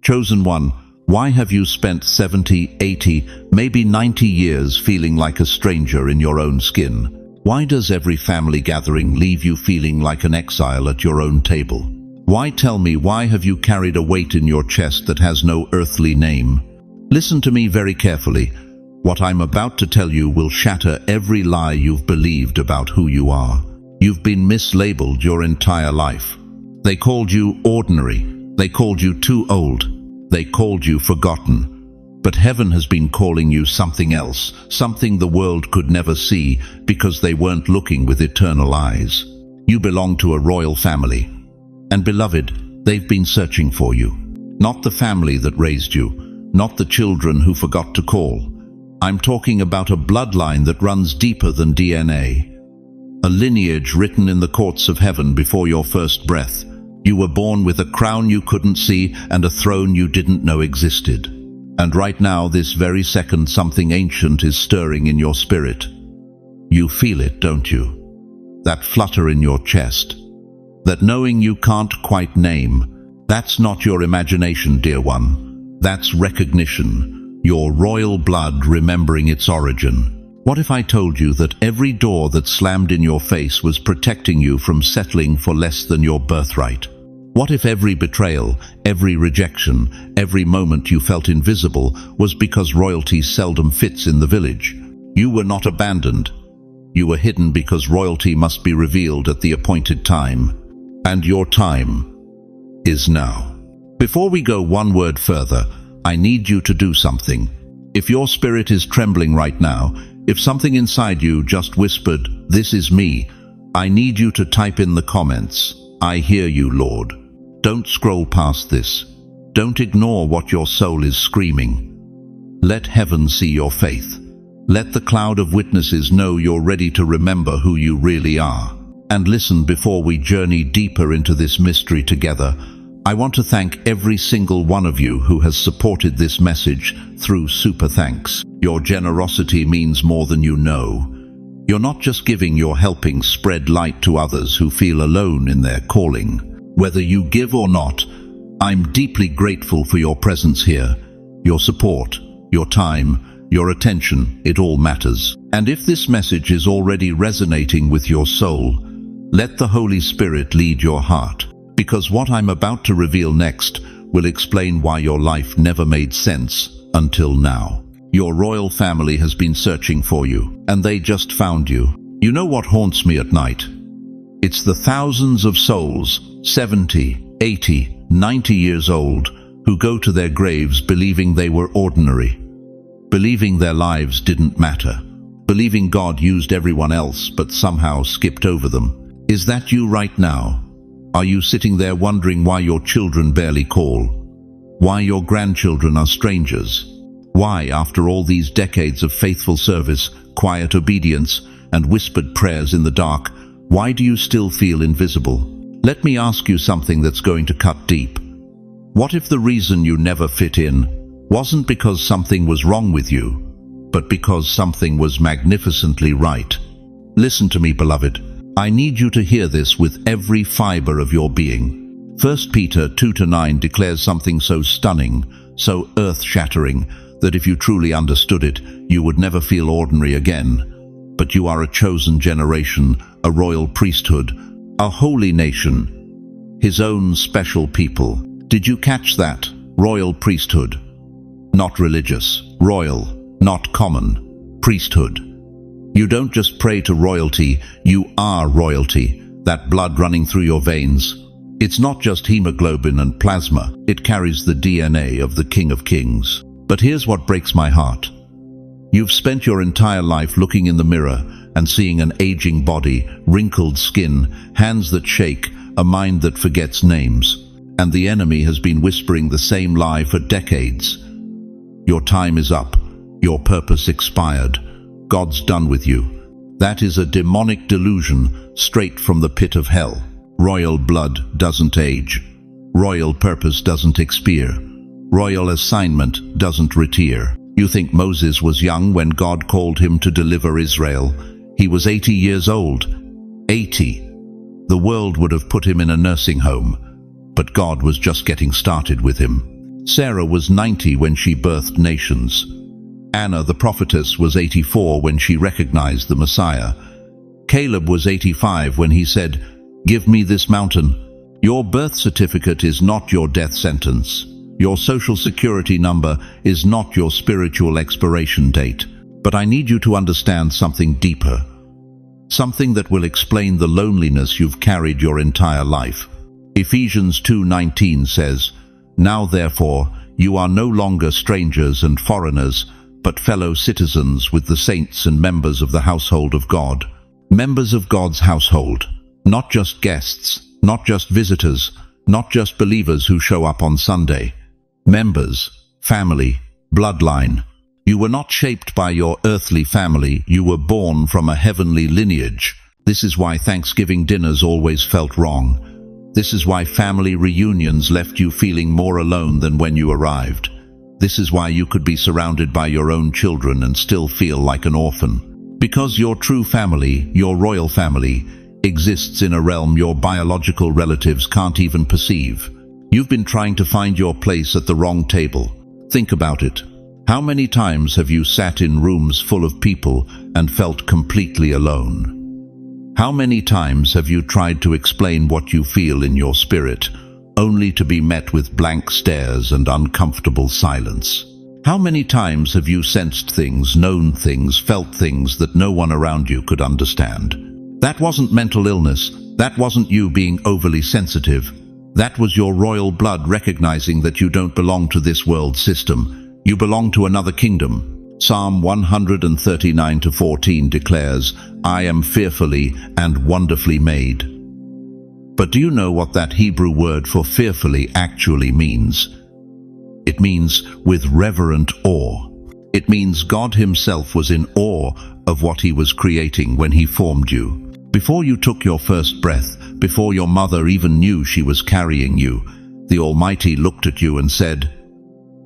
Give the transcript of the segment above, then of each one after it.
Chosen one, why have you spent 70, 80, maybe 90 years feeling like a stranger in your own skin? Why does every family gathering leave you feeling like an exile at your own table? Why, tell me, why have you carried a weight in your chest that has no earthly name? Listen to me very carefully. What I'm about to tell you will shatter every lie you've believed about who you are. You've been mislabeled your entire life. They called you ordinary. They called you too old. They called you forgotten. But heaven has been calling you something else, something the world could never see because they weren't looking with eternal eyes. You belong to a royal family. And beloved, they've been searching for you. Not the family that raised you, not the children who forgot to call. I'm talking about a bloodline that runs deeper than DNA. A lineage written in the courts of heaven before your first breath. You were born with a crown you couldn't see and a throne you didn't know existed. And right now, this very second, something ancient is stirring in your spirit. You feel it, don't you? That flutter in your chest. That knowing you can't quite name. That's not your imagination, dear one. That's recognition. Your royal blood remembering its origin. What if I told you that every door that slammed in your face was protecting you from settling for less than your birthright? What if every betrayal, every rejection, every moment you felt invisible was because royalty seldom fits in the village? You were not abandoned. You were hidden because royalty must be revealed at the appointed time. And your time is now. Before we go one word further, I need you to do something. If your spirit is trembling right now, if something inside you just whispered, "This is me," I need you to type in the comments, "I hear you, Lord." Don't scroll past this. Don't ignore what your soul is screaming. Let heaven see your faith. Let the cloud of witnesses know you're ready to remember who you really are. And listen, before we journey deeper into this mystery together, I want to thank every single one of you who has supported this message through super thanks. Your generosity means more than you know. You're not just giving, you're helping spread light to others who feel alone in their calling. Whether you give or not, I'm deeply grateful for your presence here, your support, your time, your attention. It all matters. And if this message is already resonating with your soul, let the Holy Spirit lead your heart. Because what I'm about to reveal next will explain why your life never made sense until now. Your royal family has been searching for you, and they just found you. You know what haunts me at night? It's the thousands of souls, 70, 80, 90 years old, who go to their graves believing they were ordinary, believing their lives didn't matter, believing God used everyone else but somehow skipped over them. Is that you right now? Are you sitting there wondering why your children barely call? Why your grandchildren are strangers? Why, after all these decades of faithful service, quiet obedience, and whispered prayers in the dark, why do you still feel invisible? Let me ask you something that's going to cut deep. What if the reason you never fit in wasn't because something was wrong with you, but because something was magnificently right? Listen to me, beloved. I need you to hear this with every fiber of your being. 1 Peter 2-9 declares something so stunning, so earth-shattering, that if you truly understood it, you would never feel ordinary again. But you are a chosen generation, a royal priesthood, a holy nation, His own special people. Did you catch that? Royal priesthood. Not religious. Royal. Not common. Priesthood. You don't just pray to royalty, you are royalty, that blood running through your veins. It's not just hemoglobin and plasma, it carries the DNA of the King of Kings. But here's what breaks my heart. You've spent your entire life looking in the mirror and seeing an aging body, wrinkled skin, hands that shake, a mind that forgets names. And the enemy has been whispering the same lie for decades. Your time is up. Your purpose expired. God's done with you. That is a demonic delusion straight from the pit of hell. Royal blood doesn't age. Royal purpose doesn't expire. Royal assignment doesn't retire. You think Moses was young when God called him to deliver Israel. He was 80 years old. 80. The world would have put him in a nursing home. But God was just getting started with him. Sarah was 90 when she birthed nations. Anna the prophetess was 84 when she recognized the Messiah. Caleb was 85 when he said, "Give me this mountain." Your birth certificate is not your death sentence. Your social security number is not your spiritual expiration date. But I need you to understand something deeper. Something that will explain the loneliness you've carried your entire life. Ephesians 2:19 says, "Now therefore, you are no longer strangers and foreigners, but fellow citizens with the saints and members of the household of God." Members of God's household. Not just guests, not just visitors, not just believers who show up on Sunday. Members, family, bloodline. You were not shaped by your earthly family, you were born from a heavenly lineage. This is why Thanksgiving dinners always felt wrong. This is why family reunions left you feeling more alone than when you arrived. This is why you could be surrounded by your own children and still feel like an orphan. Because your true family, your royal family, exists in a realm your biological relatives can't even perceive. You've been trying to find your place at the wrong table. Think about it. How many times have you sat in rooms full of people and felt completely alone? How many times have you tried to explain what you feel in your spirit, only to be met with blank stares and uncomfortable silence? How many times have you sensed things, known things, felt things that no one around you could understand? That wasn't mental illness. That wasn't you being overly sensitive. That was your royal blood recognizing that you don't belong to this world system. You belong to another kingdom. Psalm 139:14 declares, "I am fearfully and wonderfully made." But do you know what that Hebrew word for fearfully actually means? It means with reverent awe. It means God himself was in awe of what he was creating when he formed you. Before you took your first breath, before your mother even knew she was carrying you, the Almighty looked at you and said,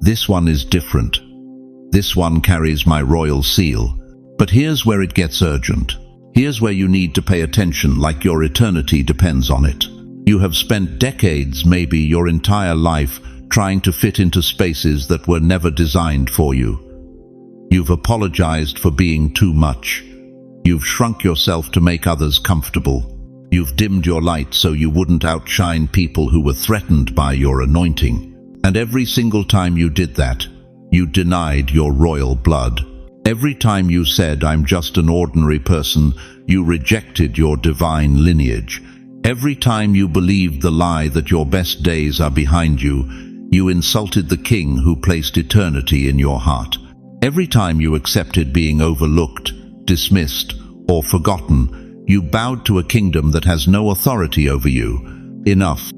"This one is different. This one carries my royal seal." But here's where it gets urgent. Here's where you need to pay attention like your eternity depends on it. You have spent decades, maybe your entire life, trying to fit into spaces that were never designed for you. You've apologized for being too much. You've shrunk yourself to make others comfortable. You've dimmed your light so you wouldn't outshine people who were threatened by your anointing. And every single time you did that, you denied your royal blood. Every time you said, "I'm just an ordinary person," you rejected your divine lineage. Every time you believed the lie that your best days are behind you, you insulted the King who placed eternity in your heart. Every time you accepted being overlooked, dismissed, or forgotten, you bowed to a kingdom that has no authority over you. Enough.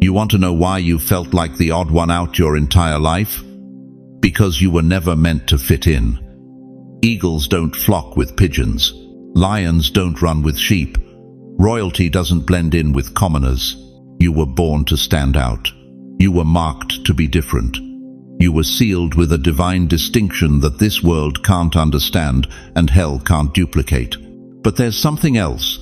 You want to know why you felt like the odd one out your entire life? Because you were never meant to fit in. Eagles don't flock with pigeons. Lions don't run with sheep. Royalty doesn't blend in with commoners. You were born to stand out. You were marked to be different. You were sealed with a divine distinction that this world can't understand and hell can't duplicate. But there's something else.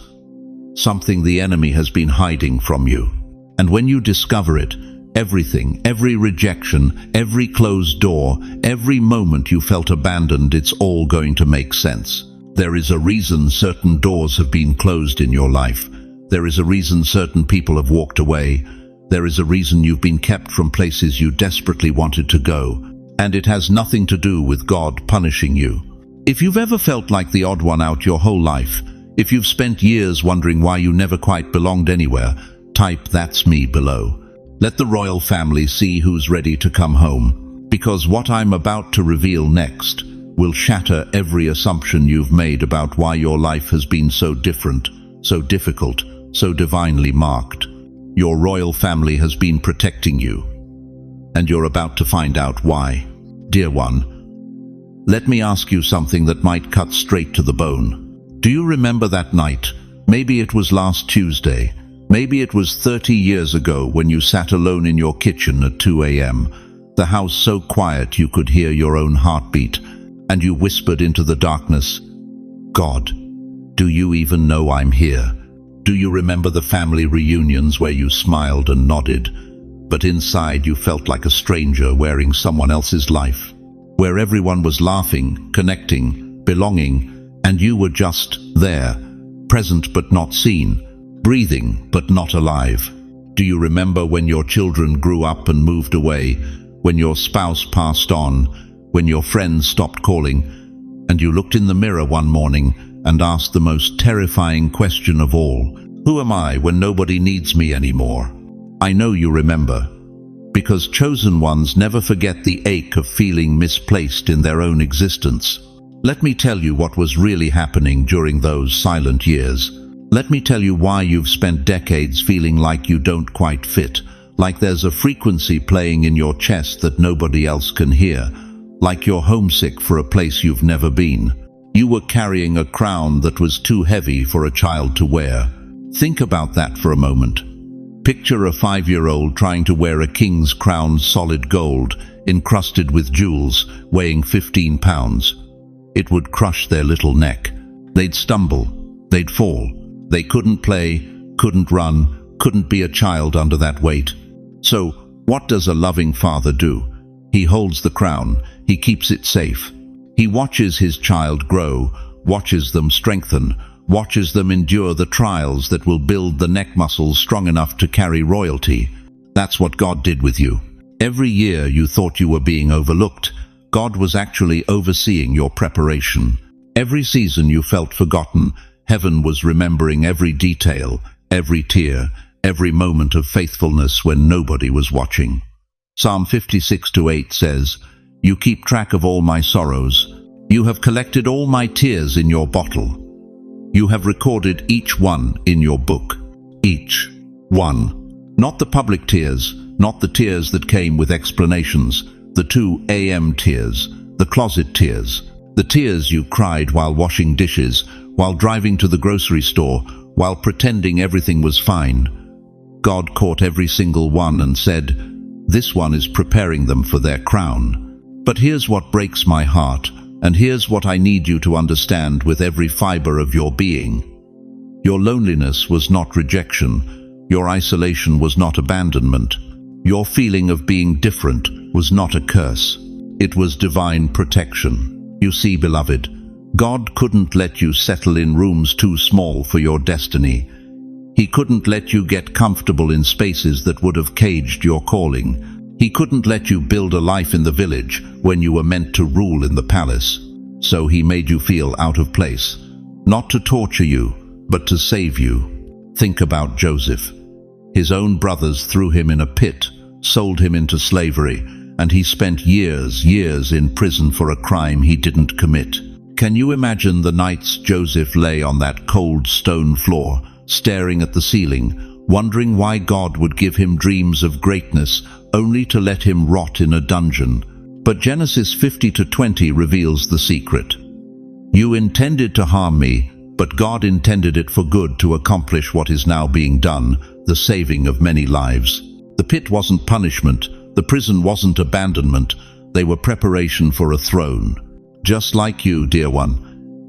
Something the enemy has been hiding from you. And when you discover it, everything, every rejection, every closed door, every moment you felt abandoned, it's all going to make sense. There is a reason certain doors have been closed in your life. There is a reason certain people have walked away. There is a reason you've been kept from places you desperately wanted to go. And it has nothing to do with God punishing you. If you've ever felt like the odd one out your whole life, if you've spent years wondering why you never quite belonged anywhere, type "That's me" below. Let the royal family see who's ready to come home. Because what I'm about to reveal next will shatter every assumption you've made about why your life has been so different, so difficult, so divinely marked. Your royal family has been protecting you, and you're about to find out why. Dear one, let me ask you something that might cut straight to the bone. Do you remember that night? Maybe it was last Tuesday. Maybe it was 30 years ago when you sat alone in your kitchen at 2 a.m., the house so quiet you could hear your own heartbeat, and you whispered into the darkness, "God, do you even know I'm here?" Do you remember the family reunions where you smiled and nodded, but inside you felt like a stranger wearing someone else's life, where everyone was laughing, connecting, belonging, and you were just there, present but not seen, breathing but not alive. Do you remember when your children grew up and moved away, when your spouse passed on, when your friends stopped calling, and you looked in the mirror one morning and asked the most terrifying question of all, who am I when nobody needs me anymore? I know you remember, because chosen ones never forget the ache of feeling misplaced in their own existence. Let me tell you what was really happening during those silent years. Let me tell you why you've spent decades feeling like you don't quite fit, like there's a frequency playing in your chest that nobody else can hear, like you're homesick for a place you've never been. You were carrying a crown that was too heavy for a child to wear. Think about that for a moment. Picture a 5-year-old trying to wear a king's crown, solid gold, encrusted with jewels, weighing 15 pounds. It would crush their little neck. They'd stumble, they'd fall. They couldn't play, couldn't run, couldn't be a child under that weight. So, what does a loving father do? He holds the crown, he keeps it safe. He watches his child grow, watches them strengthen, watches them endure the trials that will build the neck muscles strong enough to carry royalty. That's what God did with you. Every year you thought you were being overlooked, God was actually overseeing your preparation. Every season you felt forgotten, heaven was remembering every detail, every tear, every moment of faithfulness when nobody was watching. Psalm 56:8 says, "You keep track of all my sorrows. You have collected all my tears in your bottle. You have recorded each one in your book." Each one. Not the public tears, not the tears that came with explanations, the 2 a.m. tears, the closet tears, the tears you cried while washing dishes, while driving to the grocery store, while pretending everything was fine. God caught every single one and said, "This one is preparing them for their crown." But here's what breaks my heart, and here's what I need you to understand with every fiber of your being. Your loneliness was not rejection. Your isolation was not abandonment. Your feeling of being different was not a curse. It was divine protection. You see, beloved, God couldn't let you settle in rooms too small for your destiny. He couldn't let you get comfortable in spaces that would have caged your calling. He couldn't let you build a life in the village when you were meant to rule in the palace. So he made you feel out of place, not to torture you, but to save you. Think about Joseph. His own brothers threw him in a pit, sold him into slavery, and he spent years in prison for a crime he didn't commit. Can you imagine the nights Joseph lay on that cold stone floor, staring at the ceiling, wondering why God would give him dreams of greatness only to let him rot in a dungeon? But Genesis 50:20 reveals the secret. "You intended to harm me, but God intended it for good to accomplish what is now being done, the saving of many lives." The pit wasn't punishment, the prison wasn't abandonment, they were preparation for a throne. Just like you, dear one,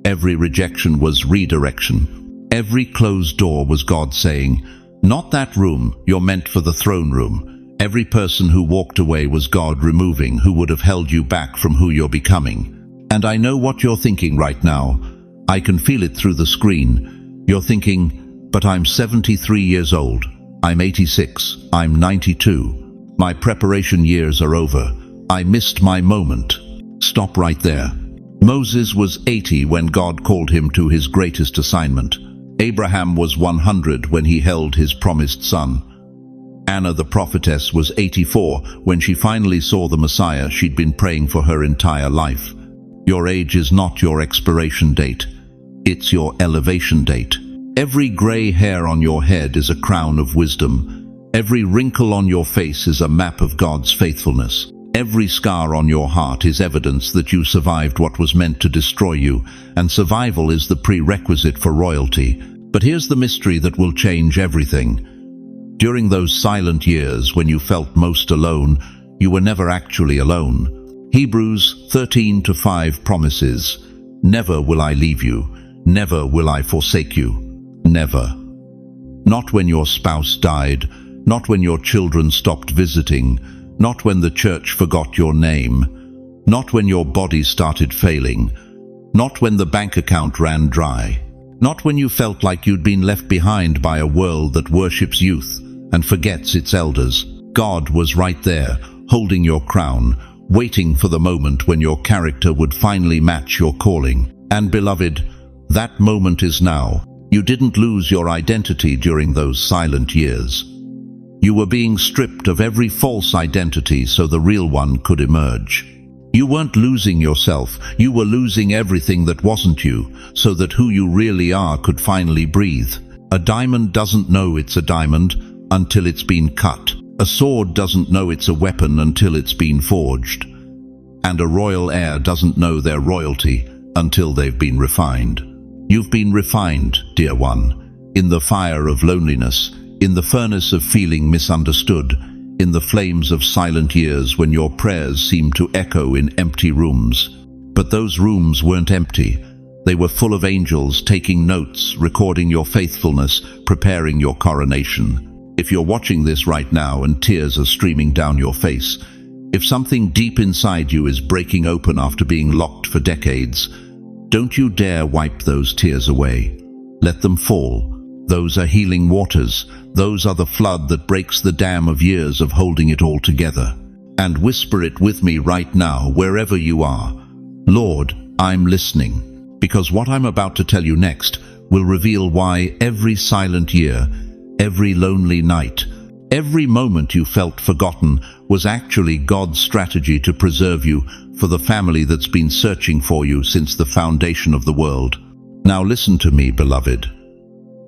every rejection was redirection. Every closed door was God saying, "Not that room, you're meant for the throne room." Every person who walked away was God removing who would have held you back from who you're becoming. And I know what you're thinking right now. I can feel it through the screen. You're thinking, "But I'm 73 years old. I'm 86. I'm 92. My preparation years are over. I missed my moment." Stop right there. Moses was 80 when God called him to his greatest assignment. Abraham was 100 when he held his promised son. Anna the prophetess was 84 when she finally saw the Messiah she'd been praying for her entire life. Your age is not your expiration date. It's your elevation date. Every gray hair on your head is a crown of wisdom. Every wrinkle on your face is a map of God's faithfulness. Every scar on your heart is evidence that you survived what was meant to destroy you, and survival is the prerequisite for royalty. But here's the mystery that will change everything. During those silent years when you felt most alone, you were never actually alone. Hebrews 13:5 promises, "Never will I leave you, never will I forsake you." Never. Not when your spouse died, Not when your children stopped visiting, not when the church forgot your name, not when your body started failing, not when the bank account ran dry, not when you felt like you'd been left behind by a world that worships youth and forgets its elders. God was right there, holding your crown, waiting for the moment when your character would finally match your calling. And beloved, that moment is now. You didn't lose your identity during those silent years. You were being stripped of every false identity so the real one could emerge. You weren't losing yourself, you were losing everything that wasn't you, so that who you really are could finally breathe. A diamond doesn't know it's a diamond until it's been cut. A sword doesn't know it's a weapon until it's been forged. And a royal heir doesn't know their royalty until they've been refined. You've been refined, dear one, in the fire of loneliness, in the furnace of feeling misunderstood, in the flames of silent years when your prayers seemed to echo in empty rooms. But those rooms weren't empty. They were full of angels taking notes, recording your faithfulness, preparing your coronation. If you're watching this right now and tears are streaming down your face, if something deep inside you is breaking open after being locked for decades, don't you dare wipe those tears away. Let them fall. Those are healing waters. Those are the flood that breaks the dam of years of holding it all together. And whisper it with me right now, wherever you are. Lord, I'm listening, because what I'm about to tell you next will reveal why every silent year, every lonely night, every moment you felt forgotten was actually God's strategy to preserve you for the family that's been searching for you since the foundation of the world. Now listen to me, beloved.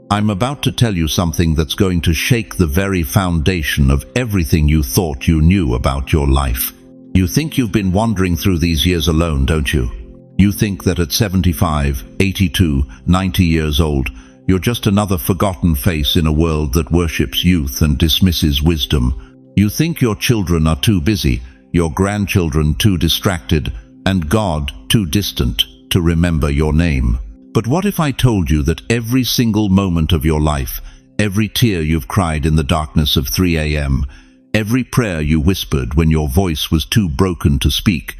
I'm about to tell you something that's going to shake the very foundation of everything you thought you knew about your life. You think you've been wandering through these years alone, don't you? You think that at 75, 82, 90 years old, you're just another forgotten face in a world that worships youth and dismisses wisdom. You think your children are too busy, your grandchildren too distracted, and God too distant to remember your name. But what if I told you that every single moment of your life, every tear you've cried in the darkness of 3 a.m., every prayer you whispered when your voice was too broken to speak,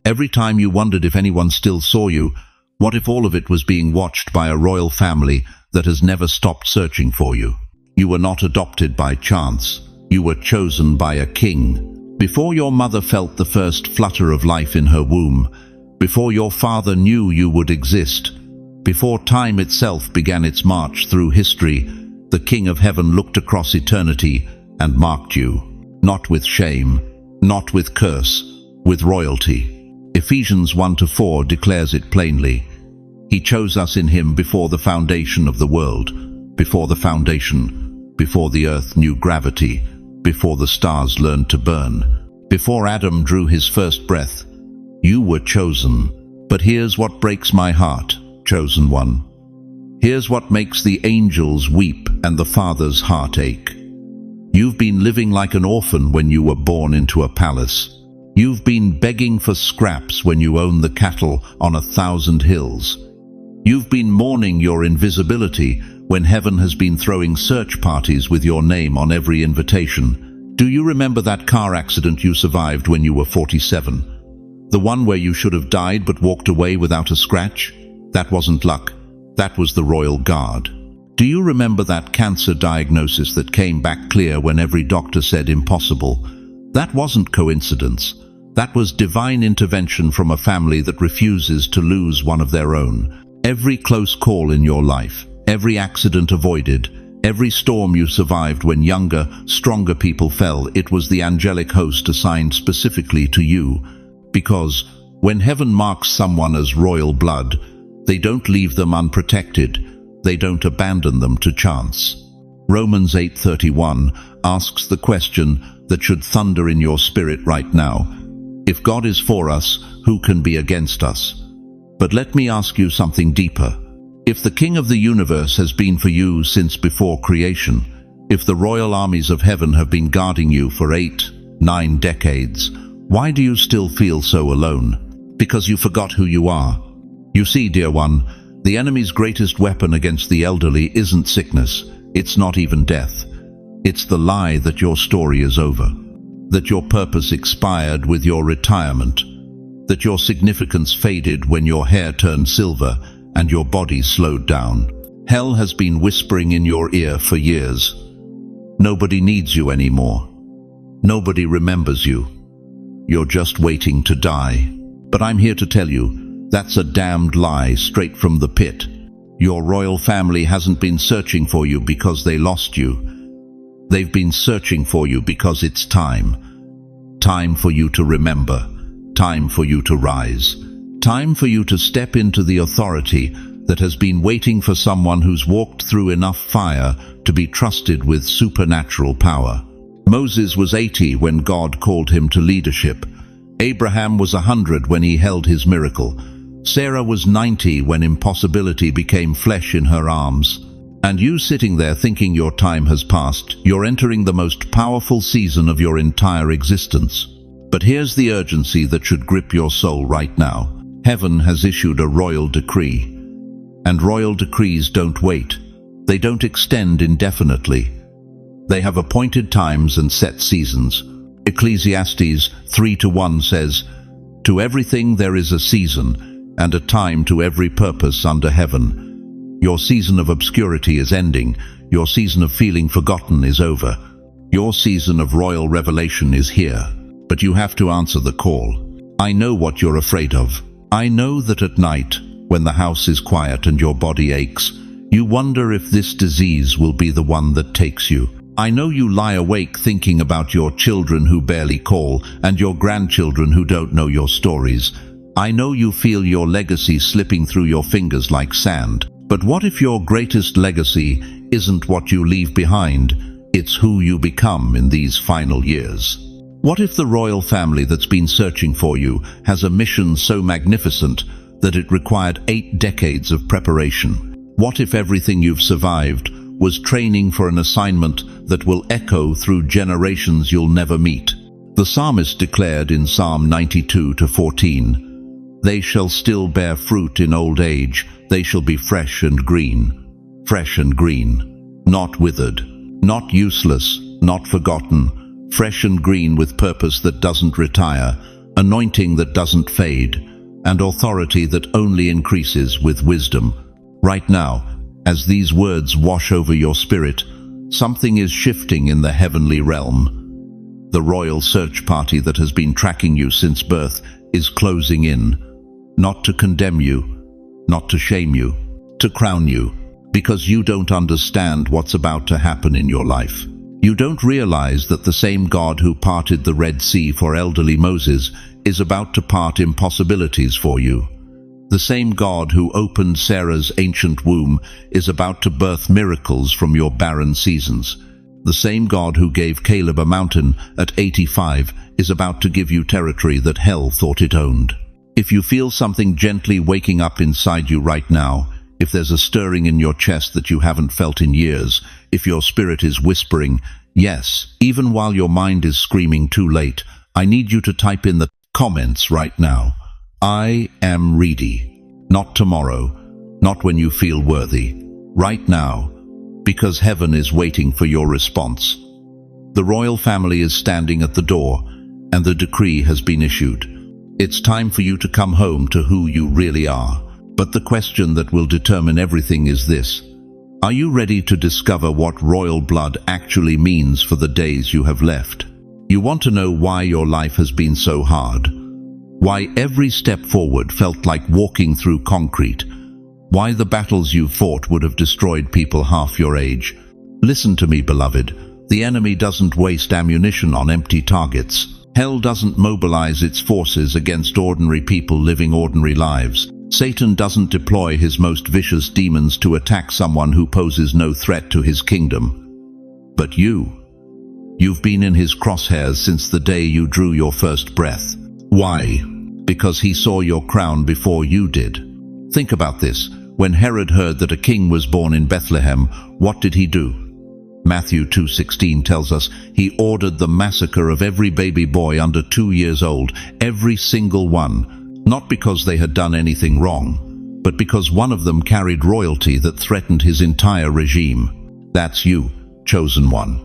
every time you wondered if anyone still saw you, what if all of it was being watched by a royal family that has never stopped searching for you? You were not adopted by chance. You were chosen by a king. Before your mother felt the first flutter of life in her womb, before your father knew you would exist, before time itself began its march through history, the King of Heaven looked across eternity and marked you, not with shame, not with curse, with royalty. Ephesians 1-4 declares it plainly. He chose us in him before the foundation of the world, before the foundation, before the earth knew gravity, before the stars learned to burn, before Adam drew his first breath. You were chosen. But here's what breaks my heart, chosen one. Here's what makes the angels weep and the Father's heart ache. You've been living like an orphan when you were born into a palace. You've been begging for scraps when you own the cattle on 1,000 hills. You've been mourning your invisibility when heaven has been throwing search parties with your name on every invitation. Do you remember that car accident you survived when you were 47? The one where you should have died but walked away without a scratch? That wasn't luck. That was the Royal Guard. Do you remember that cancer diagnosis that came back clear when every doctor said impossible? That wasn't coincidence. That was divine intervention from a family that refuses to lose one of their own. Every close call in your life, every accident avoided, every storm you survived when younger, stronger people fell, it was the angelic host assigned specifically to you. Because when heaven marks someone as royal blood, they don't leave them unprotected. They don't abandon them to chance. Romans 8:31 asks the question that should thunder in your spirit right now. If God is for us, who can be against us? But let me ask you something deeper. If the King of the universe has been for you since before creation, if the royal armies of heaven have been guarding you for 8, 9 decades, why do you still feel so alone? Because you forgot who you are. You see, dear one, the enemy's greatest weapon against the elderly isn't sickness. It's not even death. It's the lie that your story is over, that your purpose expired with your retirement, that your significance faded when your hair turned silver and your body slowed down. Hell has been whispering in your ear for years. Nobody needs you anymore. Nobody remembers you. You're just waiting to die. But I'm here to tell you, that's a damned lie straight from the pit. Your royal family hasn't been searching for you because they lost you. They've been searching for you because it's time. Time for you to remember. Time for you to rise. Time for you to step into the authority that has been waiting for someone who's walked through enough fire to be trusted with supernatural power. Moses was 80 when God called him to leadership. Abraham was 100 when he held his miracle. Sarah was 90 when impossibility became flesh in her arms. And you sitting there thinking your time has passed, you're entering the most powerful season of your entire existence. But here's the urgency that should grip your soul right now. Heaven has issued a royal decree. And royal decrees don't wait. They don't extend indefinitely. They have appointed times and set seasons. Ecclesiastes 3:1 says, "To everything there is a season, and a time to every purpose under heaven." Your season of obscurity is ending. Your season of feeling forgotten is over. Your season of royal revelation is here. But you have to answer the call. I know what you're afraid of. I know that at night, when the house is quiet and your body aches, you wonder if this disease will be the one that takes you. I know you lie awake thinking about your children who barely call and your grandchildren who don't know your stories. I know you feel your legacy slipping through your fingers like sand. But what if your greatest legacy isn't what you leave behind? It's who you become in these final years. What if the royal family that's been searching for you has a mission so magnificent that it required 8 decades of preparation? What if everything you've survived was training for an assignment that will echo through generations you'll never meet? The psalmist declared in Psalm 92:14, "They shall still bear fruit in old age, they shall be fresh and green." Fresh and green, not withered, not useless, not forgotten. Fresh and green with purpose that doesn't retire, anointing that doesn't fade, and authority that only increases with wisdom. Right now, as these words wash over your spirit, something is shifting in the heavenly realm. The royal search party that has been tracking you since birth is closing in, not to condemn you, not to shame you, to crown you, because you don't understand what's about to happen in your life. You don't realize that the same God who parted the Red Sea for elderly Moses is about to part impossibilities for you. The same God who opened Sarah's ancient womb is about to birth miracles from your barren seasons. The same God who gave Caleb a mountain at 85 is about to give you territory that hell thought it owned. If you feel something gently waking up inside you right now, if there's a stirring in your chest that you haven't felt in years, if your spirit is whispering, yes, even while your mind is screaming too late, I need you to type in the comments right now. I am ready. Not tomorrow, not when you feel worthy. Right now, because heaven is waiting for your response. The royal family is standing at the door, and the decree has been issued. It's time for you to come home to who you really are. But the question that will determine everything is this: are you ready to discover what royal blood actually means for the days you have left? You want to know why your life has been so hard? Why every step forward felt like walking through concrete? Why the battles you fought would have destroyed people half your age? Listen to me, beloved. The enemy doesn't waste ammunition on empty targets. Hell doesn't mobilize its forces against ordinary people living ordinary lives. Satan doesn't deploy his most vicious demons to attack someone who poses no threat to his kingdom. But you've been in his crosshairs since the day you drew your first breath. Why? Because he saw your crown before you did. Think about this. When Herod heard that a king was born in Bethlehem, what did he do? Matthew 2:16 tells us he ordered the massacre of every baby boy under 2 years old, every single one. Not because they had done anything wrong, but because one of them carried royalty that threatened his entire regime. That's you, chosen one.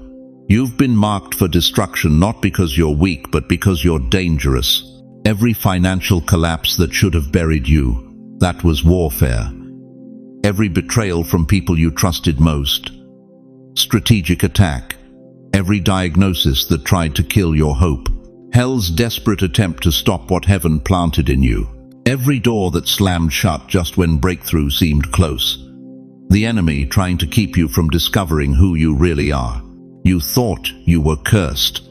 You've been marked for destruction not because you're weak, but because you're dangerous. Every financial collapse that should have buried you, that was warfare. Every betrayal from people you trusted most, strategic attack. Every diagnosis that tried to kill your hope, hell's desperate attempt to stop what heaven planted in you. Every door that slammed shut just when breakthrough seemed close. The enemy trying to keep you from discovering who you really are. You thought you were cursed,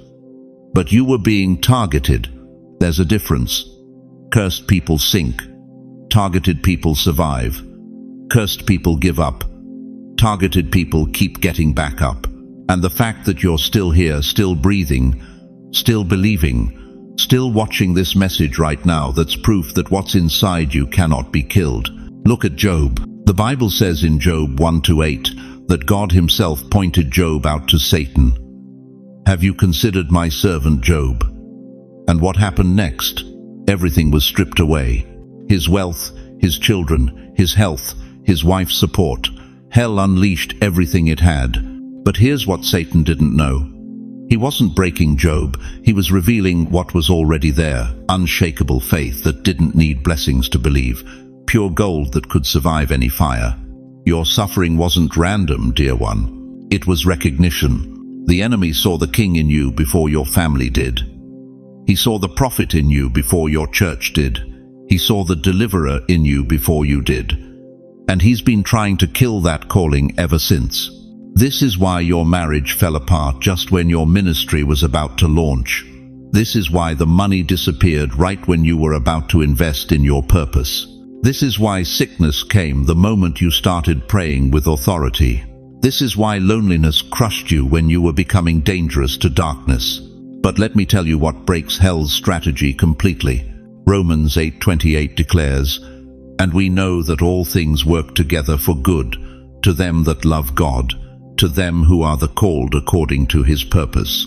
but you were being targeted. There's a difference. Cursed people sink. Targeted people survive. Cursed people give up. Targeted people keep getting back up. And the fact that you're still here, still breathing, still believing, still watching this message right now, that's proof that what's inside you cannot be killed. Look at Job. The Bible says in Job 1-8 that God himself pointed Job out to Satan. Have you considered my servant Job? And what happened next? Everything was stripped away. His wealth, his children, his health, his wife's support. Hell unleashed everything it had. But here's what Satan didn't know. He wasn't breaking Job, he was revealing what was already there. Unshakable faith that didn't need blessings to believe. Pure gold that could survive any fire. Your suffering wasn't random, dear one. It was recognition. The enemy saw the king in you before your family did. He saw the prophet in you before your church did. He saw the deliverer in you before you did. And he's been trying to kill that calling ever since. This is why your marriage fell apart just when your ministry was about to launch. This is why the money disappeared right when you were about to invest in your purpose. This is why sickness came the moment you started praying with authority. This is why loneliness crushed you when you were becoming dangerous to darkness. But let me tell you what breaks hell's strategy completely. Romans 8:28 declares, "And we know that all things work together for good, to them that love God, to them who are the called according to his purpose."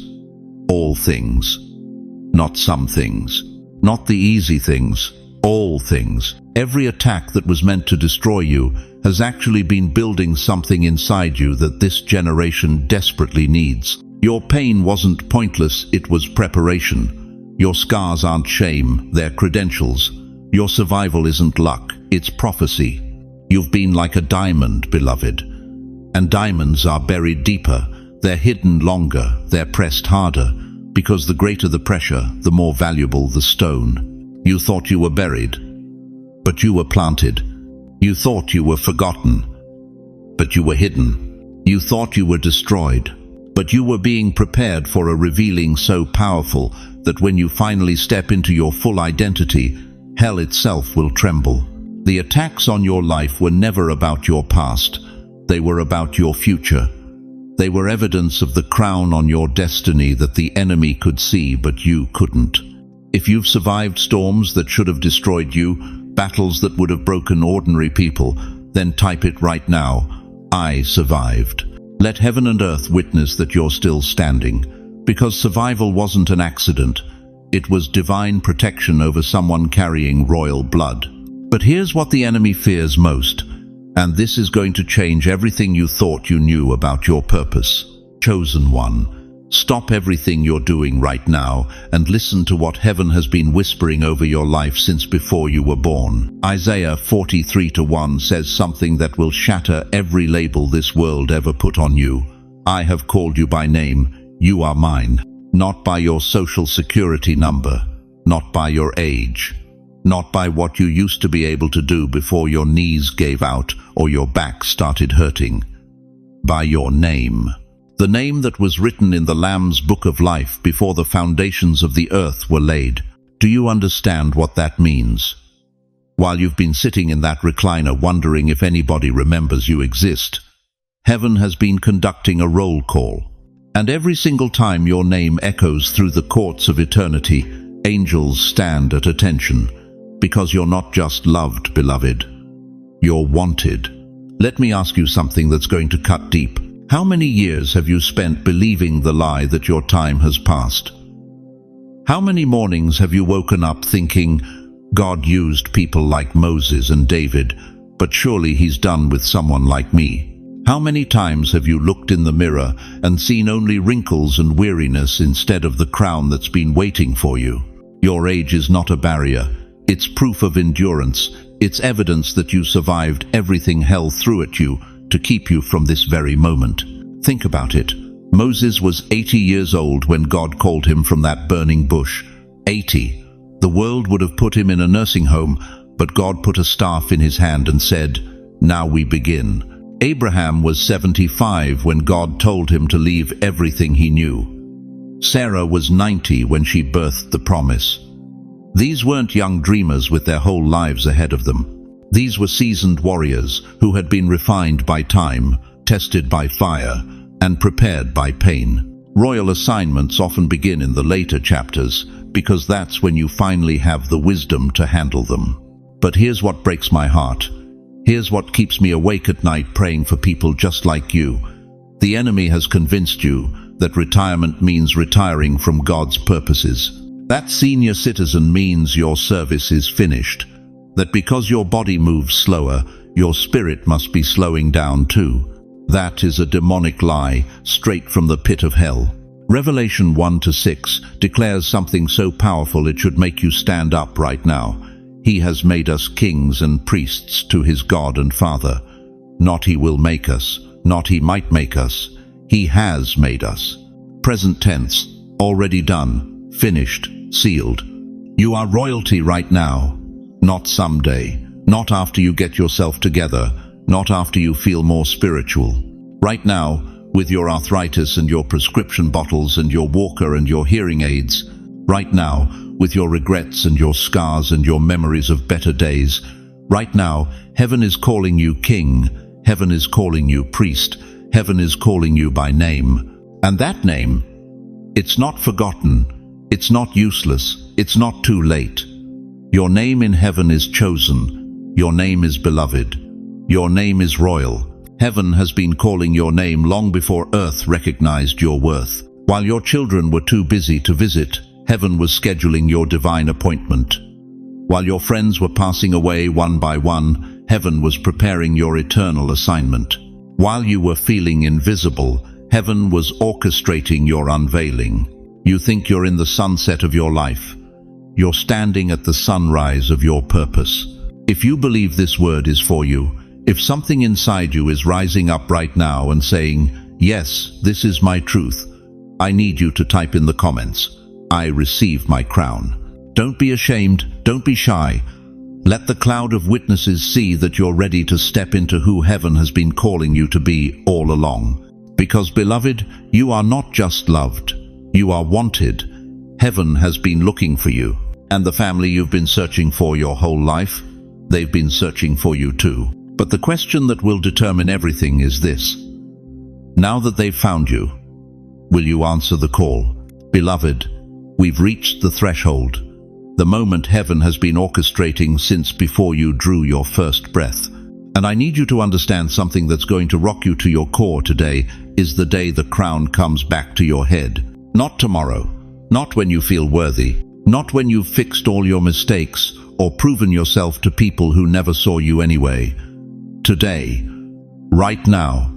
All things. Not some things. Not the easy things. All things. Every attack that was meant to destroy you has actually been building something inside you that this generation desperately needs. Your pain wasn't pointless, it was preparation. Your scars aren't shame, they're credentials. Your survival isn't luck, it's prophecy. You've been like a diamond, beloved. And diamonds are buried deeper, they're hidden longer, they're pressed harder, because the greater the pressure, the more valuable the stone. You thought you were buried, but you were planted. You thought you were forgotten, but you were hidden. You thought you were destroyed, but you were being prepared for a revealing so powerful that when you finally step into your full identity, hell itself will tremble. The attacks on your life were never about your past. They were about your future. They were evidence of the crown on your destiny that the enemy could see, but you couldn't. If you've survived storms that should have destroyed you, battles that would have broken ordinary people, then type it right now. I survived. Let heaven and earth witness that you're still standing. Because survival wasn't an accident. It was divine protection over someone carrying royal blood. But here's what the enemy fears most. And this is going to change everything you thought you knew about your purpose. Chosen one. Stop everything you're doing right now and listen to what heaven has been whispering over your life since before you were born. Isaiah 43:1 says something that will shatter every label this world ever put on you. I have called you by name. You are mine. Not by your social security number, not by your age, not by what you used to be able to do before your knees gave out or your back started hurting. By your name. The name that was written in the Lamb's Book of Life before the foundations of the earth were laid. Do you understand what that means? While you've been sitting in that recliner wondering if anybody remembers you exist, heaven has been conducting a roll call. And every single time your name echoes through the courts of eternity, angels stand at attention. Because you're not just loved, beloved. You're wanted. Let me ask you something that's going to cut deep. How many years have you spent believing the lie that your time has passed? How many mornings have you woken up thinking, God used people like Moses and David, but surely he's done with someone like me? How many times have you looked in the mirror and seen only wrinkles and weariness instead of the crown that's been waiting for you? Your age is not a barrier. It's proof of endurance. It's evidence that you survived everything hell threw at you to keep you from this very moment. Think about it. Moses was 80 years old when God called him from that burning bush. 80. The world would have put him in a nursing home, but God put a staff in his hand and said, "Now we begin." Abraham was 75 when God told him to leave everything he knew. Sarah was 90 when she birthed the promise. These weren't young dreamers with their whole lives ahead of them. These were seasoned warriors who had been refined by time, tested by fire, and prepared by pain. Royal assignments often begin in the later chapters because that's when you finally have the wisdom to handle them. But here's what breaks my heart. Here's what keeps me awake at night praying for people just like you. The enemy has convinced you that retirement means retiring from God's purposes. That senior citizen means your service is finished. That because your body moves slower, your spirit must be slowing down too. That is a demonic lie straight from the pit of hell. Revelation 1-6 declares something so powerful it should make you stand up right now. He has made us kings and priests to his God and Father. Not he will make us, not he might make us. He has made us. Present tense, already done, finished, sealed. You are royalty right now, not someday, not after you get yourself together, not after you feel more spiritual. Right now, with your arthritis and your prescription bottles and your walker and your hearing aids. Right now, with your regrets and your scars and your memories of better days. Right now, heaven is calling you king. Heaven is calling you priest. Heaven is calling you by name. And that name, it's not forgotten. It's not useless. It's not too late. Your name in heaven is chosen. Your name is beloved. Your name is royal. Heaven has been calling your name long before earth recognized your worth. While your children were too busy to visit, heaven was scheduling your divine appointment. While your friends were passing away one by one, heaven was preparing your eternal assignment. While you were feeling invisible, heaven was orchestrating your unveiling. You think you're in the sunset of your life. You're standing at the sunrise of your purpose. If you believe this word is for you, if something inside you is rising up right now and saying, "Yes, this is my truth," I need you to type in the comments, "I receive my crown." Don't be ashamed, don't be shy. Let the cloud of witnesses see that you're ready to step into who heaven has been calling you to be all along. Because, beloved, you are not just loved, you are wanted. Heaven has been looking for you. And the family you've been searching for your whole life, they've been searching for you too. But the question that will determine everything is this. Now that they've found you, will you answer the call? Beloved, we've reached the threshold, the moment heaven has been orchestrating since before you drew your first breath. And I need you to understand something that's going to rock you to your core today is the day the crown comes back to your head. Not tomorrow, not when you feel worthy, not when you've fixed all your mistakes or proven yourself to people who never saw you anyway. Today, right now,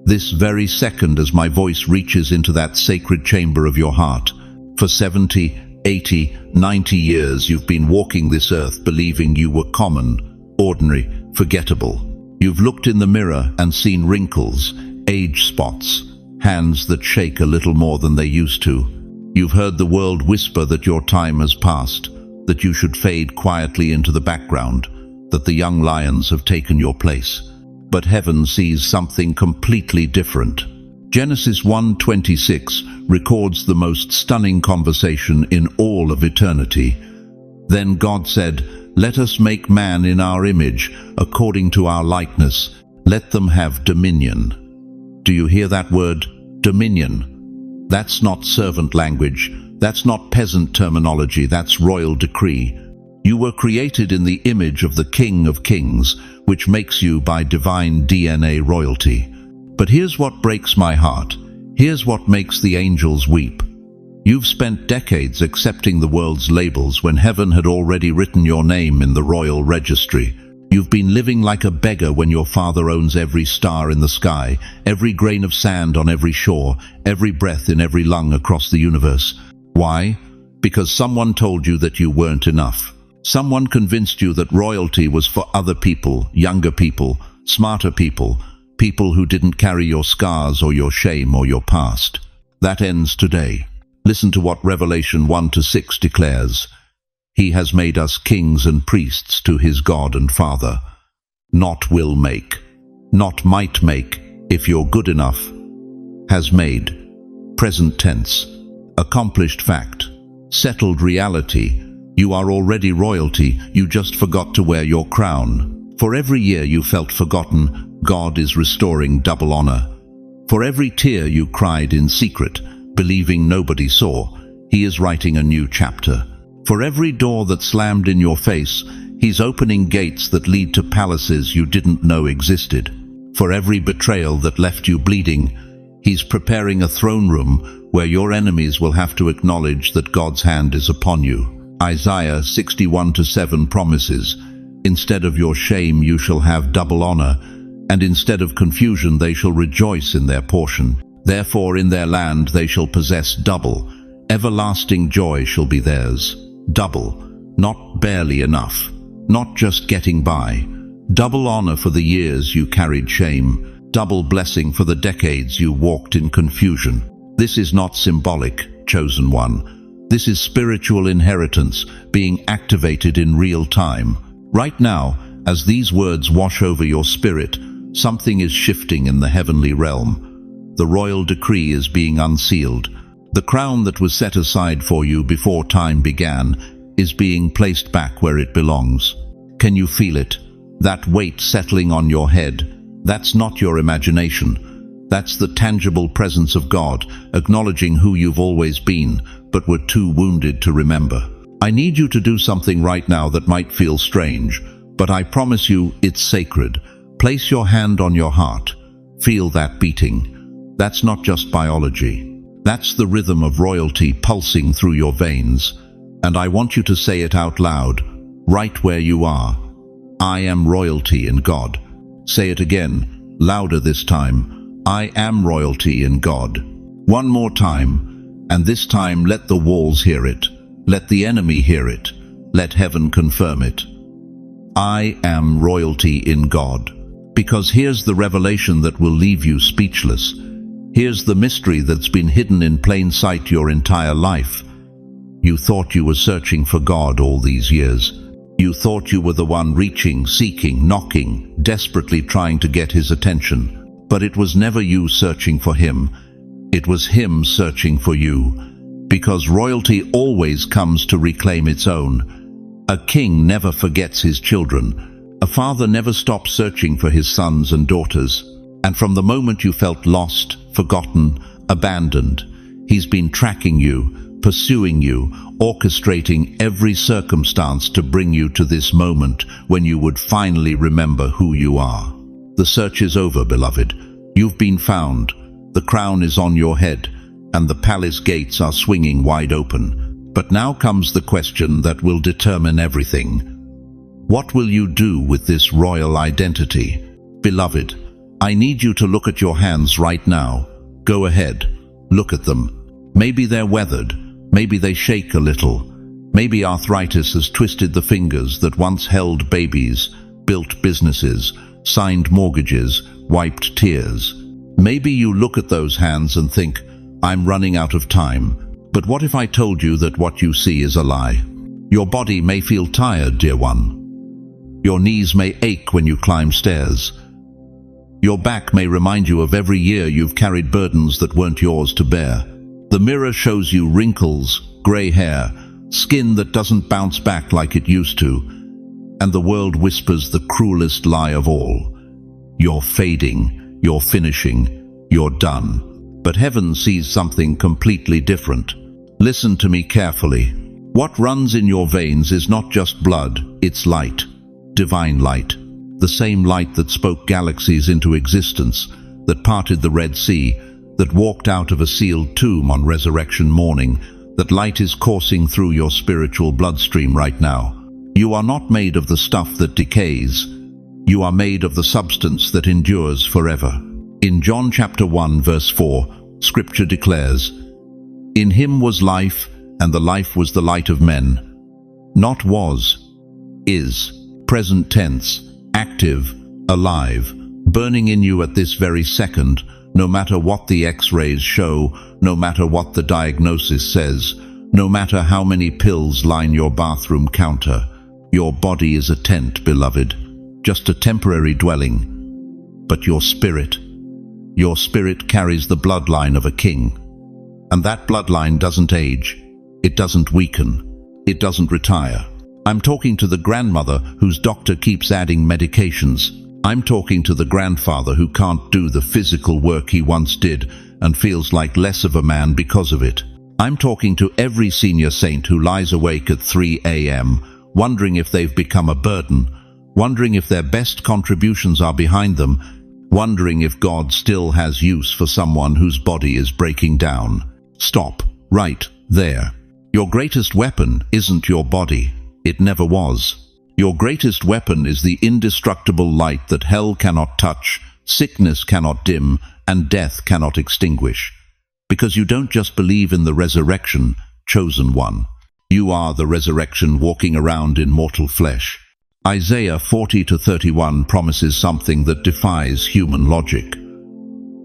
this very second as my voice reaches into that sacred chamber of your heart. For 70, 80, 90 years you've been walking this earth believing you were common, ordinary, forgettable. You've looked in the mirror and seen wrinkles, age spots, hands that shake a little more than they used to. You've heard the world whisper that your time has passed, that you should fade quietly into the background, that the young lions have taken your place. But heaven sees something completely different. Genesis 1:26 records the most stunning conversation in all of eternity. Then God said, "Let us make man in our image, according to our likeness. Let them have dominion." Do you hear that word? Dominion. That's not servant language. That's not peasant terminology. That's royal decree. You were created in the image of the King of Kings, which makes you by divine DNA royalty. But here's what breaks my heart. Here's what makes the angels weep. You've spent decades accepting the world's labels when heaven had already written your name in the royal registry. You've been living like a beggar when your father owns every star in the sky, every grain of sand on every shore, every breath in every lung across the universe. Why? Because someone told you that you weren't enough. Someone convinced you that royalty was for other people, younger people, smarter people, people who didn't carry your scars or your shame or your past. That ends today. Listen to what Revelation 1-6 declares. He has made us kings and priests to his God and Father. Not will make, not might make, if you're good enough. Has made. Present tense. Accomplished fact. Settled reality. You are already royalty, you just forgot to wear your crown. For every year you felt forgotten, God is restoring double honor. For every tear you cried in secret, believing nobody saw, he is writing a new chapter. For every door that slammed in your face, he's opening gates that lead to palaces you didn't know existed. For every betrayal that left you bleeding, he's preparing a throne room where your enemies will have to acknowledge that God's hand is upon you. Isaiah 61-7 promises, instead of your shame you shall have double honor, and instead of confusion they shall rejoice in their portion. Therefore in their land they shall possess double. Everlasting joy shall be theirs. Double, not barely enough, not just getting by. Double honor for the years you carried shame. Double blessing for the decades you walked in confusion. This is not symbolic, chosen one. This is spiritual inheritance being activated in real time. Right now, as these words wash over your spirit, something is shifting in the heavenly realm. The royal decree is being unsealed. The crown that was set aside for you before time began is being placed back where it belongs. Can you feel it? That weight settling on your head. That's not your imagination. That's the tangible presence of God, acknowledging who you've always been, but were too wounded to remember. I need you to do something right now that might feel strange, but I promise you it's sacred. Place your hand on your heart. Feel that beating. That's not just biology. That's the rhythm of royalty pulsing through your veins. And I want you to say it out loud, right where you are. I am royalty in God. Say it again, louder this time. I am royalty in God. One more time, and this time let the walls hear it. Let the enemy hear it. Let heaven confirm it. I am royalty in God. Because here's the revelation that will leave you speechless. Here's the mystery that's been hidden in plain sight your entire life. You thought you were searching for God all these years. You thought you were the one reaching, seeking, knocking, desperately trying to get his attention. But it was never you searching for him. It was him searching for you. Because royalty always comes to reclaim its own. A king never forgets his children. A father never stops searching for his sons and daughters. And from the moment you felt lost, forgotten, abandoned, he's been tracking you, pursuing you, orchestrating every circumstance to bring you to this moment when you would finally remember who you are. The search is over, beloved. You've been found. The crown is on your head, and the palace gates are swinging wide open. But now comes the question that will determine everything. What will you do with this royal identity? Beloved, I need you to look at your hands right now. Go ahead. Look at them. Maybe they're weathered. Maybe they shake a little. Maybe arthritis has twisted the fingers that once held babies, built businesses, signed mortgages, wiped tears. Maybe you look at those hands and think, I'm running out of time. But what if I told you that what you see is a lie? Your body may feel tired, dear one. Your knees may ache when you climb stairs. Your back may remind you of every year you've carried burdens that weren't yours to bear. The mirror shows you wrinkles, gray hair, skin that doesn't bounce back like it used to, and the world whispers the cruelest lie of all. You're fading, you're finishing, you're done. But heaven sees something completely different. Listen to me carefully. What runs in your veins is not just blood, it's light, divine light. The same light that spoke galaxies into existence, that parted the Red Sea, that walked out of a sealed tomb on resurrection morning. That light is coursing through your spiritual bloodstream right now. You are not made of the stuff that decays. You are made of the substance that endures forever. In John chapter 1 verse 4, Scripture declares, "In him was life, and the life was the light of men." Not was, is, present tense, active, alive, burning in you at this very second, no matter what the X-rays show, no matter what the diagnosis says, no matter how many pills line your bathroom counter. Your body is a tent, beloved, just a temporary dwelling. But your spirit carries the bloodline of a king. And that bloodline doesn't age, it doesn't weaken, it doesn't retire. I'm talking to the grandmother whose doctor keeps adding medications. I'm talking to the grandfather who can't do the physical work he once did and feels like less of a man because of it. I'm talking to every senior saint who lies awake at 3 a.m., wondering if they've become a burden, wondering if their best contributions are behind them, wondering if God still has use for someone whose body is breaking down. Stop, right there. Your greatest weapon isn't your body. It never was. Your greatest weapon is the indestructible light that hell cannot touch, sickness cannot dim, and death cannot extinguish. Because you don't just believe in the resurrection, chosen one. You are the resurrection walking around in mortal flesh. Isaiah 40:31 promises something that defies human logic.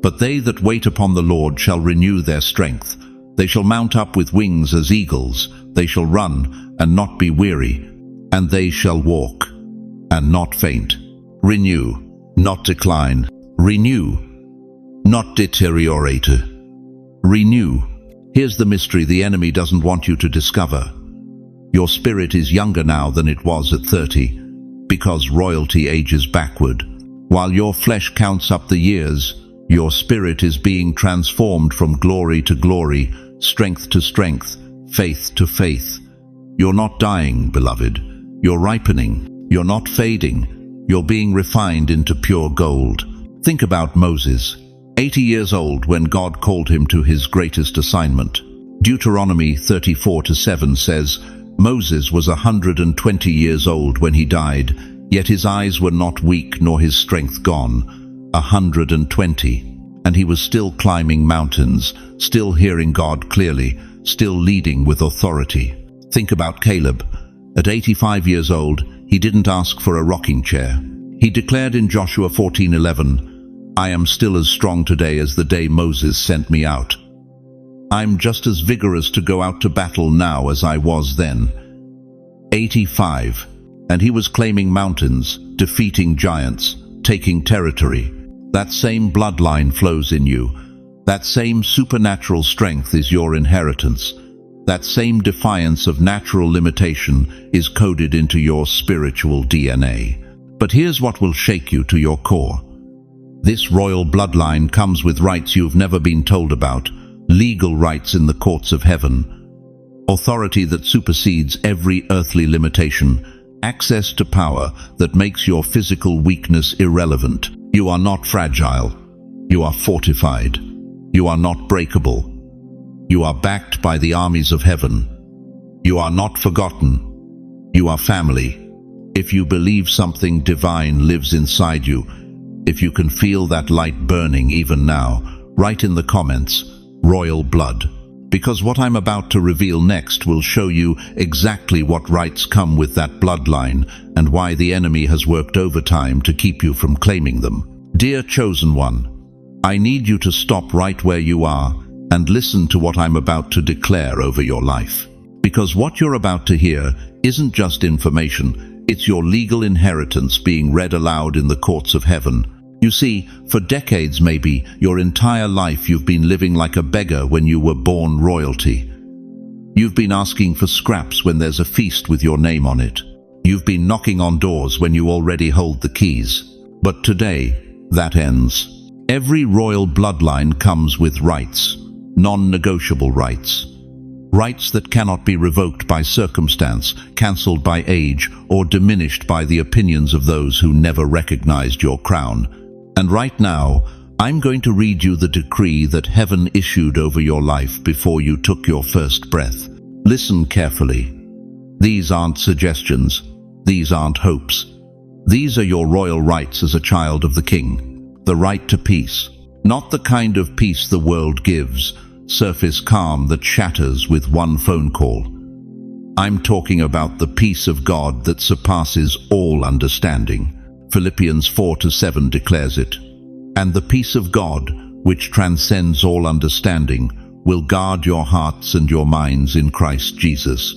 "But they that wait upon the Lord shall renew their strength. They shall mount up with wings as eagles. They shall run and not be weary. And they shall walk and not faint." Renew, not decline. Renew, not deteriorate. Renew. Here's the mystery the enemy doesn't want you to discover. Your spirit is younger now than it was at 30, because royalty ages backward. While your flesh counts up the years, your spirit is being transformed from glory to glory, strength to strength, faith to faith. You're not dying, beloved. You're ripening. You're not fading. You're being refined into pure gold. Think about Moses, 80 years old when God called him to his greatest assignment. Deuteronomy 34:7 says, "Moses was 120 years old when he died, yet his eyes were not weak nor his strength gone." 120. And he was still climbing mountains, still hearing God clearly, still leading with authority. Think about Caleb. At 85 years old, he didn't ask for a rocking chair. He declared in Joshua 14:11, "I am still as strong today as the day Moses sent me out. I'm just as vigorous to go out to battle now as I was then." 85. And he was claiming mountains, defeating giants, taking territory. That same bloodline flows in you. That same supernatural strength is your inheritance. That same defiance of natural limitation is coded into your spiritual DNA. But here's what will shake you to your core. This royal bloodline comes with rights you've never been told about, legal rights in the courts of heaven, authority that supersedes every earthly limitation, access to power that makes your physical weakness irrelevant. You are not fragile. You are fortified. You are not breakable. You are backed by the armies of heaven. You are not forgotten. You are family. If you believe something divine lives inside you, if you can feel that light burning even now, write in the comments, "Royal Blood." Because what I'm about to reveal next will show you exactly what rights come with that bloodline and why the enemy has worked overtime to keep you from claiming them. Dear chosen one, I need you to stop right where you are and listen to what I'm about to declare over your life. Because what you're about to hear isn't just information, it's your legal inheritance being read aloud in the courts of heaven. You see, for decades maybe, your entire life you've been living like a beggar when you were born royalty. You've been asking for scraps when there's a feast with your name on it. You've been knocking on doors when you already hold the keys. But today, that ends. Every royal bloodline comes with rights, non-negotiable rights. Rights that cannot be revoked by circumstance, cancelled by age, or diminished by the opinions of those who never recognized your crown. And right now, I'm going to read you the decree that heaven issued over your life before you took your first breath. Listen carefully. These aren't suggestions. These aren't hopes. These are your royal rights as a child of the King. The right to peace. Not the kind of peace the world gives, surface calm that shatters with one phone call. I'm talking about the peace of God that surpasses all understanding. Philippians 4:7 declares it. And the peace of God, which transcends all understanding, will guard your hearts and your minds in Christ Jesus.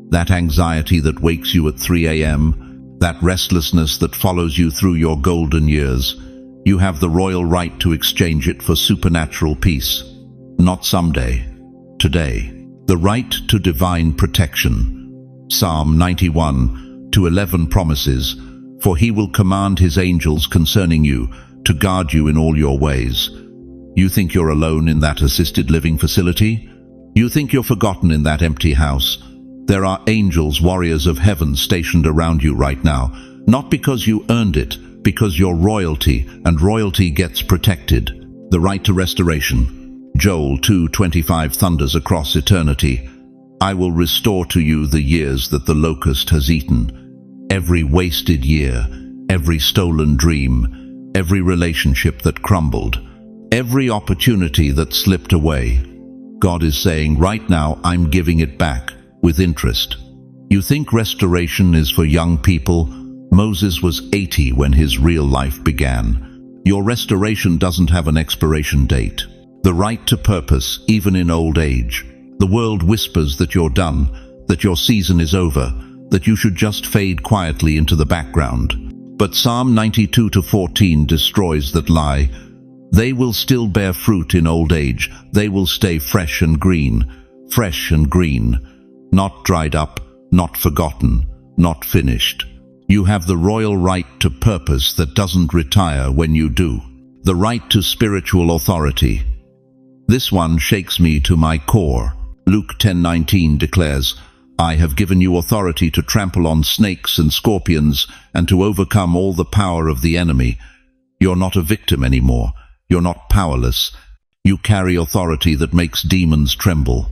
That anxiety that wakes you at 3 a.m., that restlessness that follows you through your golden years, you have the royal right to exchange it for supernatural peace. Not someday, today. The right to divine protection. Psalm 91:11 promises, "For he will command his angels concerning you, to guard you in all your ways." You think you're alone in that assisted living facility? You think you're forgotten in that empty house? There are angels, warriors of heaven stationed around you right now, not because you earned it, because you're royalty, and royalty gets protected. The right to restoration. Joel 2:25 thunders across eternity, "I will restore to you the years that the locust has eaten." Every wasted year, every stolen dream, every relationship that crumbled, every opportunity that slipped away. God is saying, right now, I'm giving it back, with interest. You think restoration is for young people? Moses was 80 when his real life began. Your restoration doesn't have an expiration date. The right to purpose, even in old age. The world whispers that you're done, that your season is over, that you should just fade quietly into the background. But Psalm 92:14 destroys that lie. They will still bear fruit in old age. They will stay fresh and green, not dried up, not forgotten, not finished. You have the royal right to purpose that doesn't retire when you do. The right to spiritual authority. This one shakes me to my core. Luke 10:19 declares, "I have given you authority to trample on snakes and scorpions and to overcome all the power of the enemy." You're not a victim anymore. You're not powerless. You carry authority that makes demons tremble.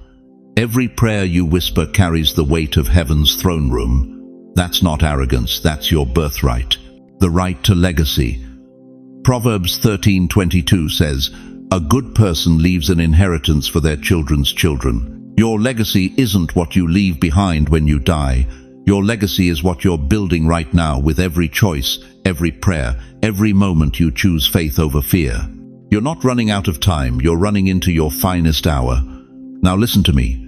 Every prayer you whisper carries the weight of heaven's throne room. That's not arrogance, that's your birthright. The right to legacy. Proverbs 13:22 says, "A good person leaves an inheritance for their children's children." Your legacy isn't what you leave behind when you die. Your legacy is what you're building right now with every choice, every prayer, every moment you choose faith over fear. You're not running out of time, you're running into your finest hour. Now listen to me.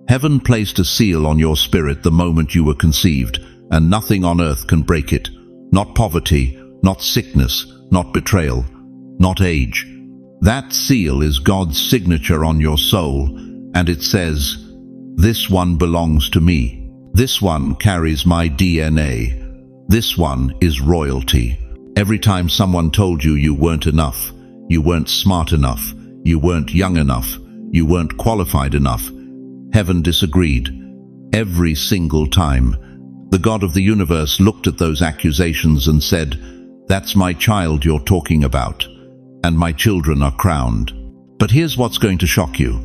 Heaven placed a seal on your spirit the moment you were conceived, and nothing on earth can break it. Not poverty, not sickness, not betrayal, not age. That seal is God's signature on your soul, and it says, "This one belongs to me. This one carries my DNA. This one is royalty." Every time someone told you you weren't enough, you weren't smart enough, you weren't young enough, you weren't qualified enough, heaven disagreed. Every single time. The God of the universe looked at those accusations and said, "That's my child you're talking about, and my children are crowned." But here's what's going to shock you.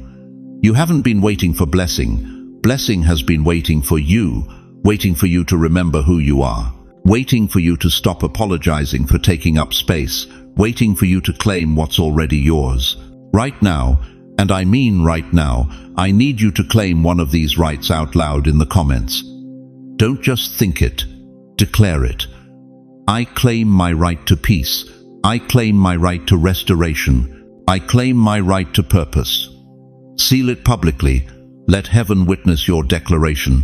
You haven't been waiting for blessing. Blessing has been waiting for you to remember who you are, waiting for you to stop apologizing for taking up space, waiting for you to claim what's already yours. Right now, and I mean right now, I need you to claim one of these rights out loud in the comments. Don't just think it, declare it. I claim my right to peace. I claim my right to restoration. I claim my right to purpose. Seal it publicly. Let heaven witness your declaration.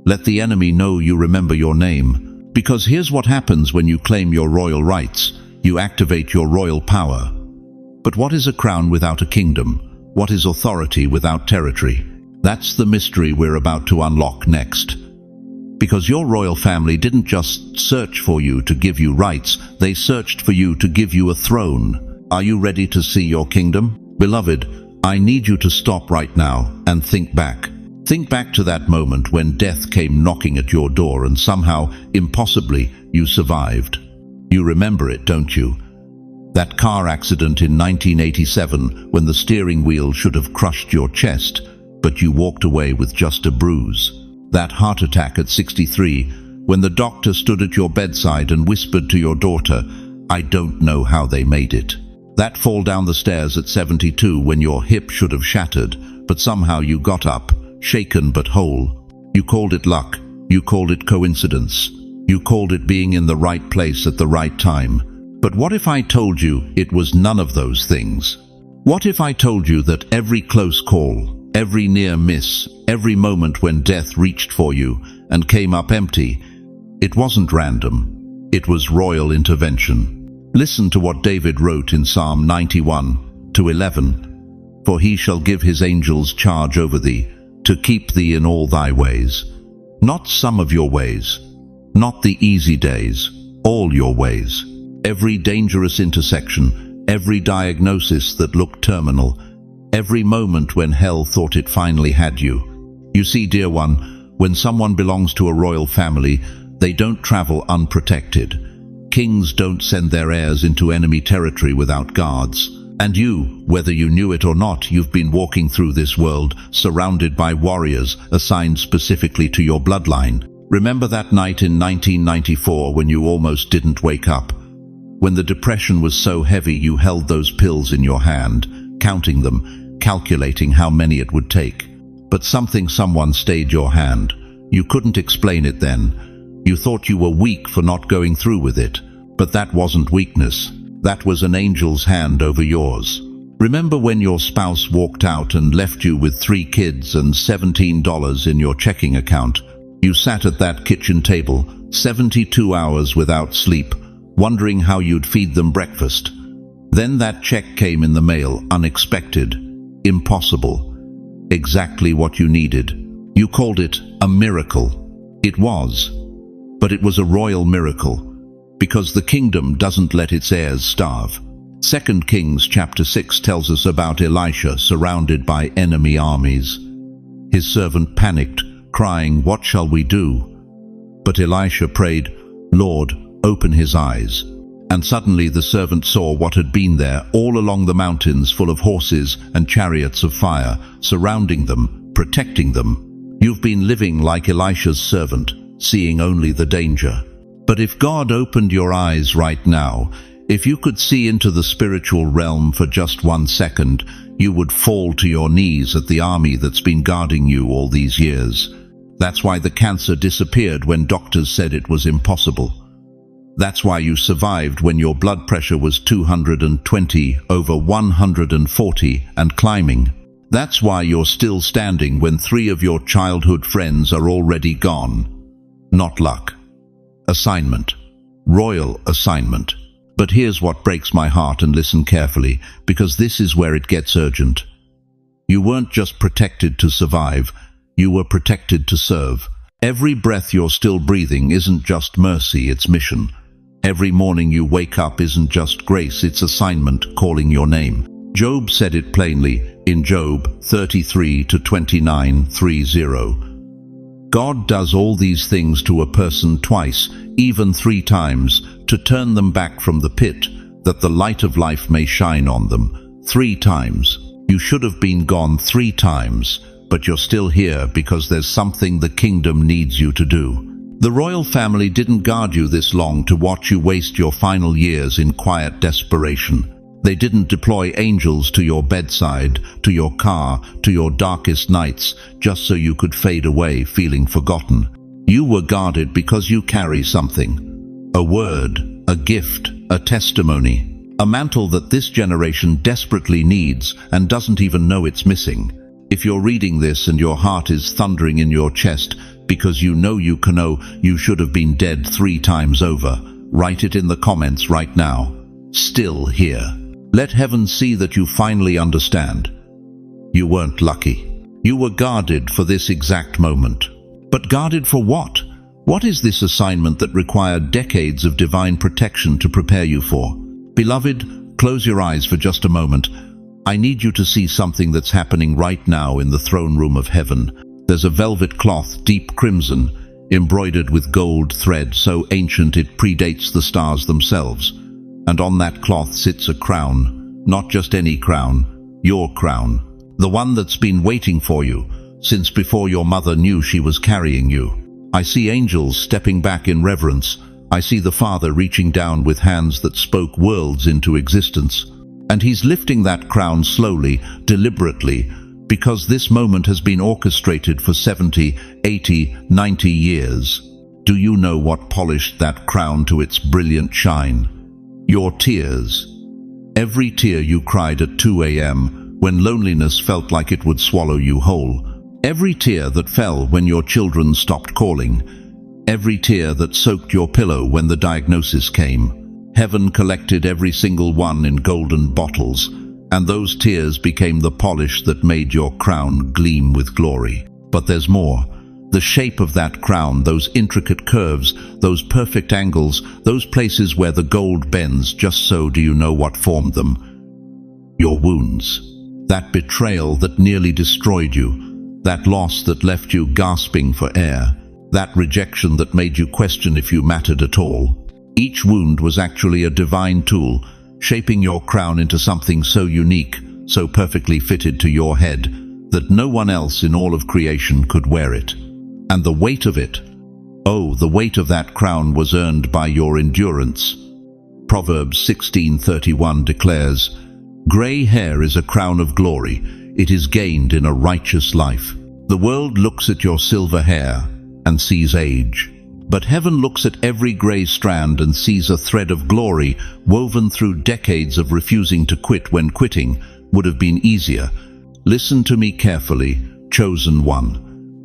Let the enemy know you remember your name. Because here's what happens when you claim your royal rights. You activate your royal power. But what is a crown without a kingdom? What is authority without territory? That's the mystery we're about to unlock next. Because your royal family didn't just search for you to give you rights, they searched for you to give you a throne. Are you ready to see your kingdom? Beloved, I need you to stop right now and think back. Think back to that moment when death came knocking at your door and somehow, impossibly, you survived. You remember it, don't you? That car accident in 1987 when the steering wheel should have crushed your chest, but you walked away with just a bruise. That heart attack at 63 When the doctor stood at your bedside and whispered to your daughter, "I don't know how they made it." That fall down the stairs at 72 when your hip should have shattered, but somehow you got up, shaken but whole. You called it luck. You called it coincidence. You called it being in the right place at the right time. But what if I told you it was none of those things? What if I told you that every close call, every near miss, every moment when death reached for you and came up empty, it wasn't random. It was royal intervention. Listen to what David wrote in Psalm 91:11. "For he shall give his angels charge over thee, to keep thee in all thy ways." Not some of your ways, not the easy days, all your ways. Every dangerous intersection, every diagnosis that looked terminal, every moment when hell thought it finally had you. You see, dear one, when someone belongs to a royal family, they don't travel unprotected. Kings don't send their heirs into enemy territory without guards. And you, whether you knew it or not, you've been walking through this world surrounded by warriors assigned specifically to your bloodline. Remember that night in 1994 when you almost didn't wake up? When the depression was so heavy you held those pills in your hand, counting them, calculating how many it would take. But someone stayed your hand. You couldn't explain it then. You thought you were weak for not going through with it. But that wasn't weakness. That was an angel's hand over yours. Remember when your spouse walked out and left you with 3 kids and $17 in your checking account? You sat at that kitchen table, 72 hours without sleep, wondering how you'd feed them breakfast. Then that check came in the mail, unexpected, impossible, exactly what you needed. You called it a miracle. It was. But it was a royal miracle. Because the kingdom doesn't let its heirs starve. 2 Kings chapter 6 tells us about Elisha surrounded by enemy armies. His servant panicked, crying, "What shall we do?" But Elisha prayed, "Lord, open his eyes." And suddenly the servant saw what had been there all along the mountains, full of horses and chariots of fire, surrounding them, protecting them. You've been living like Elisha's servant, seeing only the danger. But if God opened your eyes right now, if you could see into the spiritual realm for just 1 second, you would fall to your knees at the army that's been guarding you all these years. That's why the cancer disappeared when doctors said it was impossible. That's why you survived when your blood pressure was 220 over 140 and climbing. That's why you're still standing when 3 of your childhood friends are already gone. Not luck. Assignment. Royal assignment. But here's what breaks my heart, and listen carefully, because this is where it gets urgent. You weren't just protected to survive, you were protected to serve. Every breath you're still breathing isn't just mercy, it's mission. Every morning you wake up isn't just grace, it's assignment calling your name. Job said it plainly in Job 33-29:30. God does all these things to a person twice, even 3 times, to turn them back from the pit, that the light of life may shine on them. 3 times. You should have been gone 3 times, but you're still here because there's something the kingdom needs you to do. The royal family didn't guard you this long to watch you waste your final years in quiet desperation. They didn't deploy angels to your bedside, to your car, to your darkest nights, just so you could fade away feeling forgotten. You were guarded because you carry something. A word, a gift, a testimony. A mantle that this generation desperately needs and doesn't even know it's missing. If you're reading this and your heart is thundering in your chest because you know you should have been dead 3 times over, write it in the comments right now. Still here. Let heaven see that you finally understand. You weren't lucky. You were guarded for this exact moment. But guarded for what? What is this assignment that required decades of divine protection to prepare you for? Beloved, close your eyes for just a moment. I need you to see something that's happening right now in the throne room of heaven. There's a velvet cloth, deep crimson, embroidered with gold thread so ancient it predates the stars themselves. And on that cloth sits a crown, not just any crown, your crown, the one that's been waiting for you since before your mother knew she was carrying you. I see angels stepping back in reverence. I see the Father reaching down with hands that spoke worlds into existence. And he's lifting that crown slowly, deliberately, because this moment has been orchestrated for 70, 80, 90 years. Do you know what polished that crown to its brilliant shine? Your tears. Every tear you cried at 2 a.m. when loneliness felt like it would swallow you whole. Every tear that fell when your children stopped calling. Every tear that soaked your pillow when the diagnosis came. Heaven collected every single one in golden bottles, and those tears became the polish that made your crown gleam with glory. But there's more. The shape of that crown, those intricate curves, those perfect angles, those places where the gold bends just so, do you know what formed them? Your wounds. That betrayal that nearly destroyed you. That loss that left you gasping for air. That rejection that made you question if you mattered at all. Each wound was actually a divine tool, shaping your crown into something so unique, so perfectly fitted to your head, that no one else in all of creation could wear it. And the weight of it, oh, the weight of that crown was earned by your endurance. Proverbs 16:31 declares, "Grey hair is a crown of glory. It is gained in a righteous life." The world looks at your silver hair and sees age. But heaven looks at every grey strand and sees a thread of glory woven through decades of refusing to quit when quitting would have been easier. Listen to me carefully, chosen one.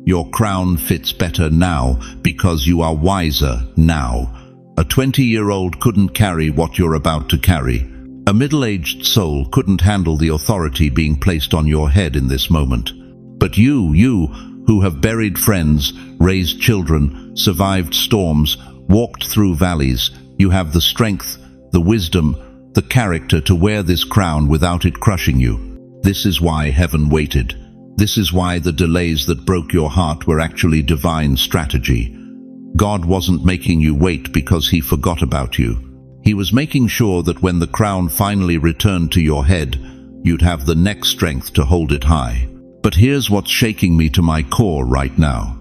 Your crown fits better now because you are wiser now. A 20-year-old couldn't carry what you're about to carry. A middle-aged soul couldn't handle the authority being placed on your head in this moment. But you who have buried friends, raised children, survived storms, walked through valleys, you have the strength, the wisdom, the character to wear this crown without it crushing you. This is why heaven waited. This is why the delays that broke your heart were actually divine strategy. God wasn't making you wait because he forgot about you. He was making sure that when the crown finally returned to your head, you'd have the neck strength to hold it high. But here's what's shaking me to my core right now.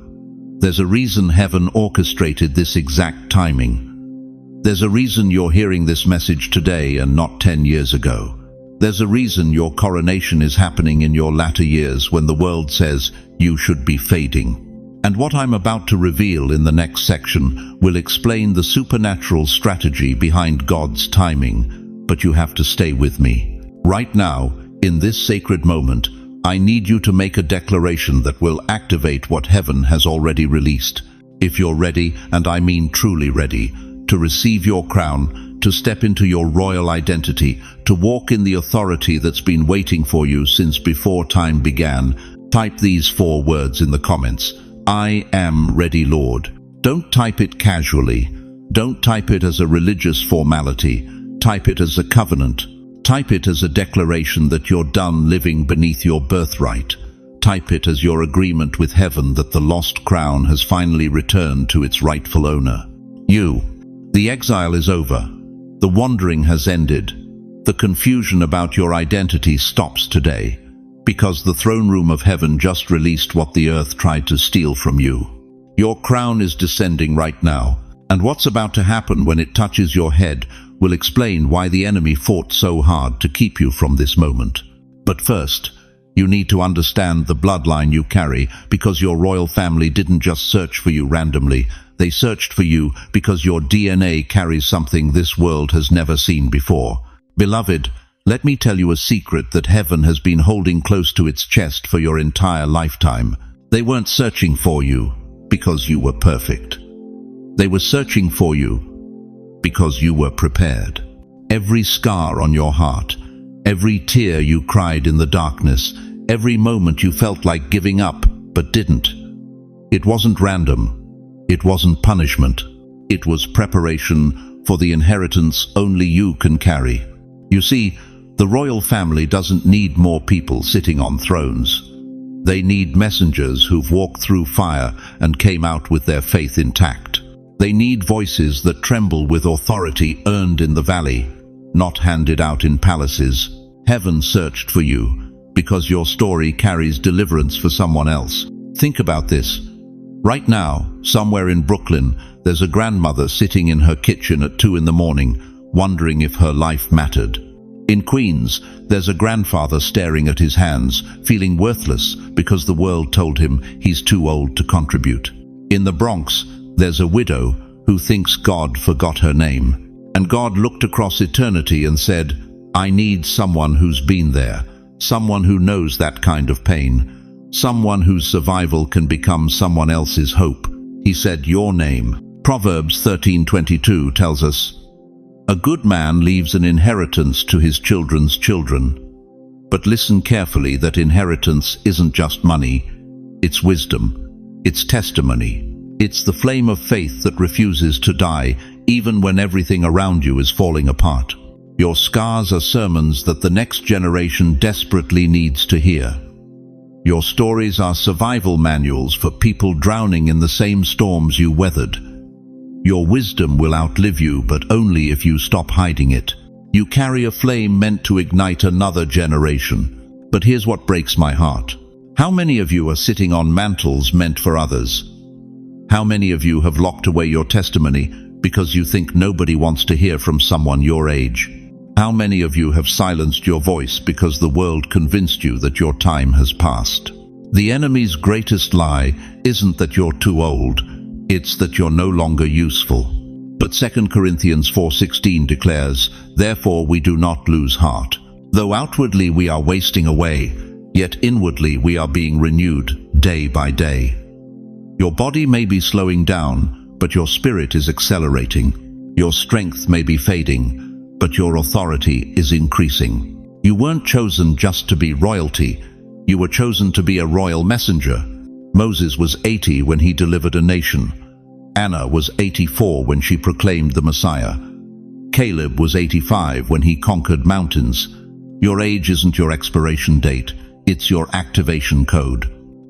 There's a reason heaven orchestrated this exact timing. There's a reason you're hearing this message today and not 10 years ago. There's a reason your coronation is happening in your latter years when the world says you should be fading. And what I'm about to reveal in the next section will explain the supernatural strategy behind God's timing. But you have to stay with me. Right now, in this sacred moment, I need you to make a declaration that will activate what heaven has already released. If you're ready, and I mean truly ready, to receive your crown, to step into your royal identity, to walk in the authority that's been waiting for you since before time began, type these 4 words in the comments. I am ready, Lord. Don't type it casually. Don't type it as a religious formality. Type it as a covenant. Type it as a declaration that you're done living beneath your birthright. Type it as your agreement with heaven that the lost crown has finally returned to its rightful owner. The exile is over. The wandering has ended. The confusion about your identity stops today, because the throne room of heaven just released what the earth tried to steal from you. Your crown is descending right now, and what's about to happen when it touches your head will explain why the enemy fought so hard to keep you from this moment. But first, you need to understand the bloodline you carry, because your royal family didn't just search for you randomly. They searched for you because your DNA carries something this world has never seen before. Beloved, let me tell you a secret that heaven has been holding close to its chest for your entire lifetime. They weren't searching for you because you were perfect. They were searching for you because you were prepared. Every scar on your heart, every tear you cried in the darkness, every moment you felt like giving up but didn't. It wasn't random. It wasn't punishment. It was preparation for the inheritance only you can carry. You see, the royal family doesn't need more people sitting on thrones. They need messengers who've walked through fire and came out with their faith intact. They need voices that tremble with authority earned in the valley, not handed out in palaces. Heaven searched for you because your story carries deliverance for someone else. Think about this. Right now, somewhere in Brooklyn, there's a grandmother sitting in her kitchen at 2 in the morning, wondering if her life mattered. In Queens, there's a grandfather staring at his hands, feeling worthless because the world told him he's too old to contribute. In the Bronx, there's a widow who thinks God forgot her name. And God looked across eternity and said, I need someone who's been there, someone who knows that kind of pain, someone whose survival can become someone else's hope. He said, your name. Proverbs 13:22 tells us, a good man leaves an inheritance to his children's children. But listen carefully, that inheritance isn't just money, it's wisdom, it's testimony. It's the flame of faith that refuses to die, even when everything around you is falling apart. Your scars are sermons that the next generation desperately needs to hear. Your stories are survival manuals for people drowning in the same storms you weathered. Your wisdom will outlive you, but only if you stop hiding it. You carry a flame meant to ignite another generation. But here's what breaks my heart. How many of you are sitting on mantles meant for others? How many of you have locked away your testimony because you think nobody wants to hear from someone your age? How many of you have silenced your voice because the world convinced you that your time has passed? The enemy's greatest lie isn't that you're too old, it's that you're no longer useful. But 2 Corinthians 4:16 declares, therefore we do not lose heart. Though outwardly we are wasting away, yet inwardly we are being renewed day by day. Your body may be slowing down, but your spirit is accelerating. Your strength may be fading, but your authority is increasing. You weren't chosen just to be royalty. You were chosen to be a royal messenger. Moses was 80 when he delivered a nation. Anna was 84 when she proclaimed the Messiah. Caleb was 85 when he conquered mountains. Your age isn't your expiration date, it's your activation code.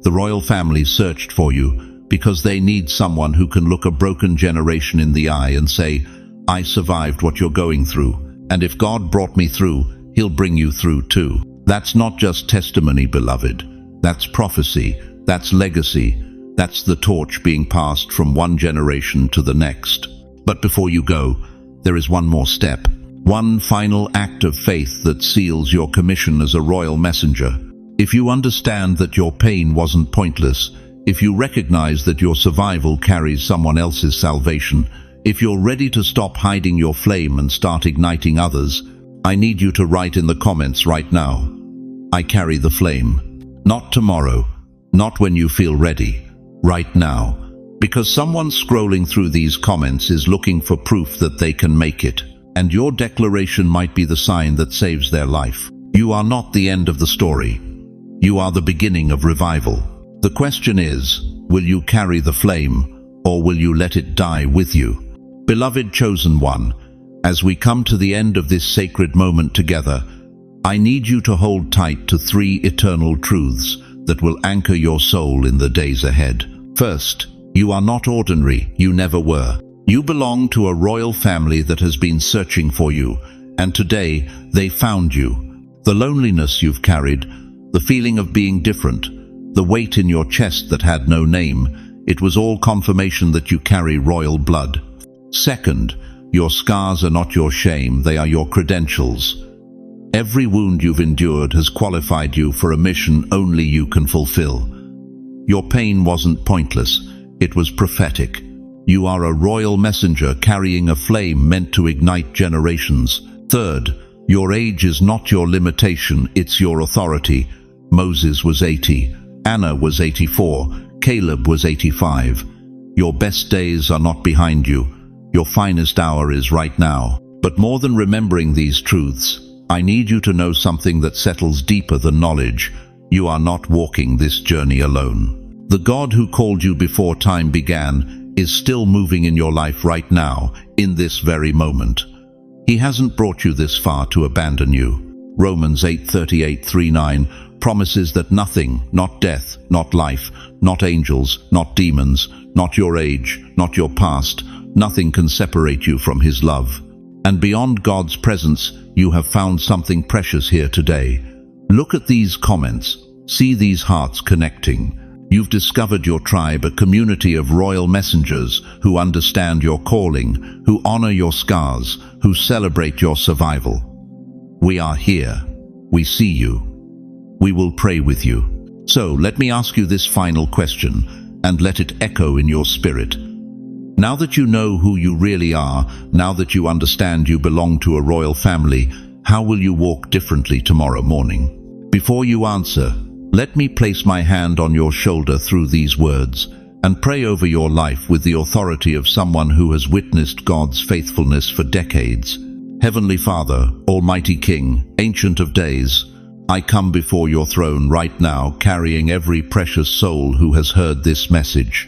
The royal family searched for you because they need someone who can look a broken generation in the eye and say, I survived what you're going through, and if God brought me through, He'll bring you through too. That's not just testimony, beloved. That's prophecy, that's legacy, that's the torch being passed from one generation to the next. But before you go, there is one more step, one final act of faith that seals your commission as a royal messenger. If you understand that your pain wasn't pointless, if you recognize that your survival carries someone else's salvation, if you're ready to stop hiding your flame and start igniting others, I need you to write in the comments right now, I carry the flame. Not tomorrow, not when you feel ready, right now. Because someone scrolling through these comments is looking for proof that they can make it, and your declaration might be the sign that saves their life. You are not the end of the story. You are the beginning of revival. The question is, will you carry the flame, or will you let it die with you? Beloved chosen one, as we come to the end of this sacred moment together, I need you to hold tight to 3 eternal truths that will anchor your soul in the days ahead. First, you are not ordinary, you never were. You belong to a royal family that has been searching for you, and today they found you. The loneliness you've carried, the feeling of being different, the weight in your chest that had no name, it was all confirmation that you carry royal blood. Second, your scars are not your shame, they are your credentials. Every wound you've endured has qualified you for a mission only you can fulfill. Your pain wasn't pointless, it was prophetic. You are a royal messenger carrying a flame meant to ignite generations. Third, your age is not your limitation, it's your authority. Moses was 80, Anna was 84, Caleb was 85. Your best days are not behind you. Your finest hour is right now. But more than remembering these truths, I need you to know something that settles deeper than knowledge. You are not walking this journey alone. The God who called you before time began is still moving in your life right now, in this very moment. He hasn't brought you this far to abandon you. Romans 8:38-39 promises that nothing, not death, not life, not angels, not demons, not your age, not your past, nothing can separate you from His love. And beyond God's presence, you have found something precious here today. Look at these comments. See these hearts connecting. You've discovered your tribe, a community of royal messengers who understand your calling, who honor your scars, who celebrate your survival. We are here. We see you. We will pray with you. So let me ask you this final question, and let it echo in your spirit. Now that you know who you really are, now that you understand you belong to a royal family, how will you walk differently tomorrow morning? Before you answer, let me place my hand on your shoulder through these words and pray over your life with the authority of someone who has witnessed God's faithfulness for decades. Heavenly Father, Almighty King, Ancient of Days, I come before your throne right now, carrying every precious soul who has heard this message.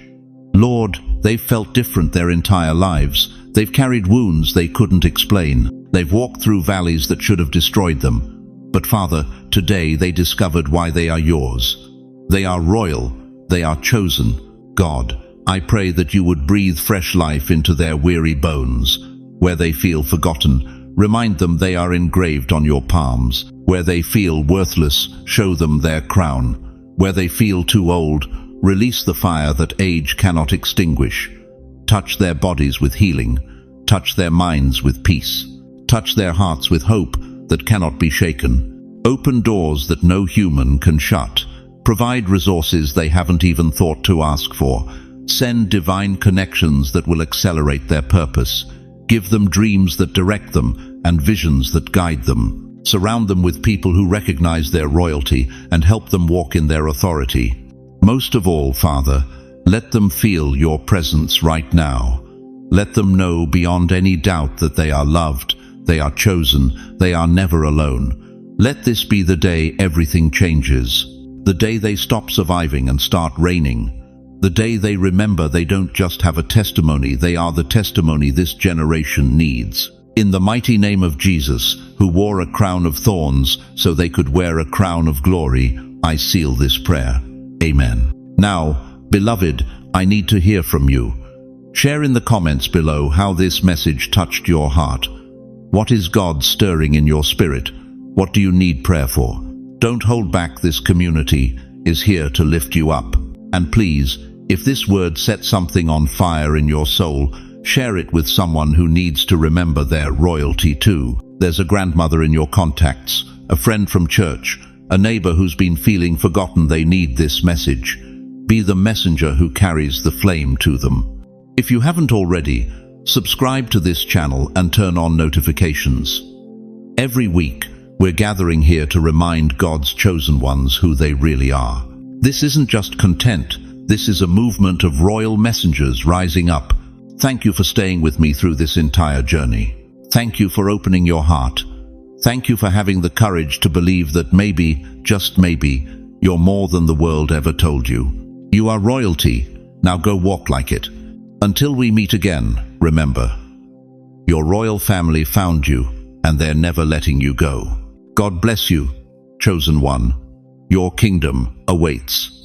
Lord, they've felt different their entire lives. They've carried wounds they couldn't explain. They've walked through valleys that should have destroyed them. But Father, today they discovered why they are yours. They are royal. They are chosen. God, I pray that you would breathe fresh life into their weary bones. Where they feel forgotten, remind them they are engraved on your palms. Where they feel worthless, show them their crown. Where they feel too old, release the fire that age cannot extinguish. Touch their bodies with healing. Touch their minds with peace. Touch their hearts with hope that cannot be shaken. Open doors that no human can shut. Provide resources they haven't even thought to ask for. Send divine connections that will accelerate their purpose. Give them dreams that direct them and visions that guide them. Surround them with people who recognize their royalty and help them walk in their authority. Most of all, Father, let them feel your presence right now. Let them know beyond any doubt that they are loved, they are chosen, they are never alone. Let this be the day everything changes. The day they stop surviving and start reigning. The day they remember they don't just have a testimony, they are the testimony this generation needs. In the mighty name of Jesus, who wore a crown of thorns so they could wear a crown of glory, I seal this prayer. Amen. Now, beloved, I need to hear from you. Share in the comments below how this message touched your heart. What is God stirring in your spirit? What do you need prayer for? Don't hold back. This community is here to lift you up. And please, if this word set something on fire in your soul, share it with someone who needs to remember their royalty too. There's a grandmother in your contacts, a friend from church, a neighbor who's been feeling forgotten. They need this message. Be the messenger who carries the flame to them. If you haven't already, subscribe to this channel and turn on notifications. Every week, we're gathering here to remind God's chosen ones who they really are. This isn't just content. This is a movement of royal messengers rising up. Thank you for staying with me through this entire journey. Thank you for opening your heart. Thank you for having the courage to believe that maybe, just maybe, you're more than the world ever told you. You are royalty. Now go walk like it. Until we meet again, remember, your royal family found you, and they're never letting you go. God bless you, chosen one. Your kingdom awaits.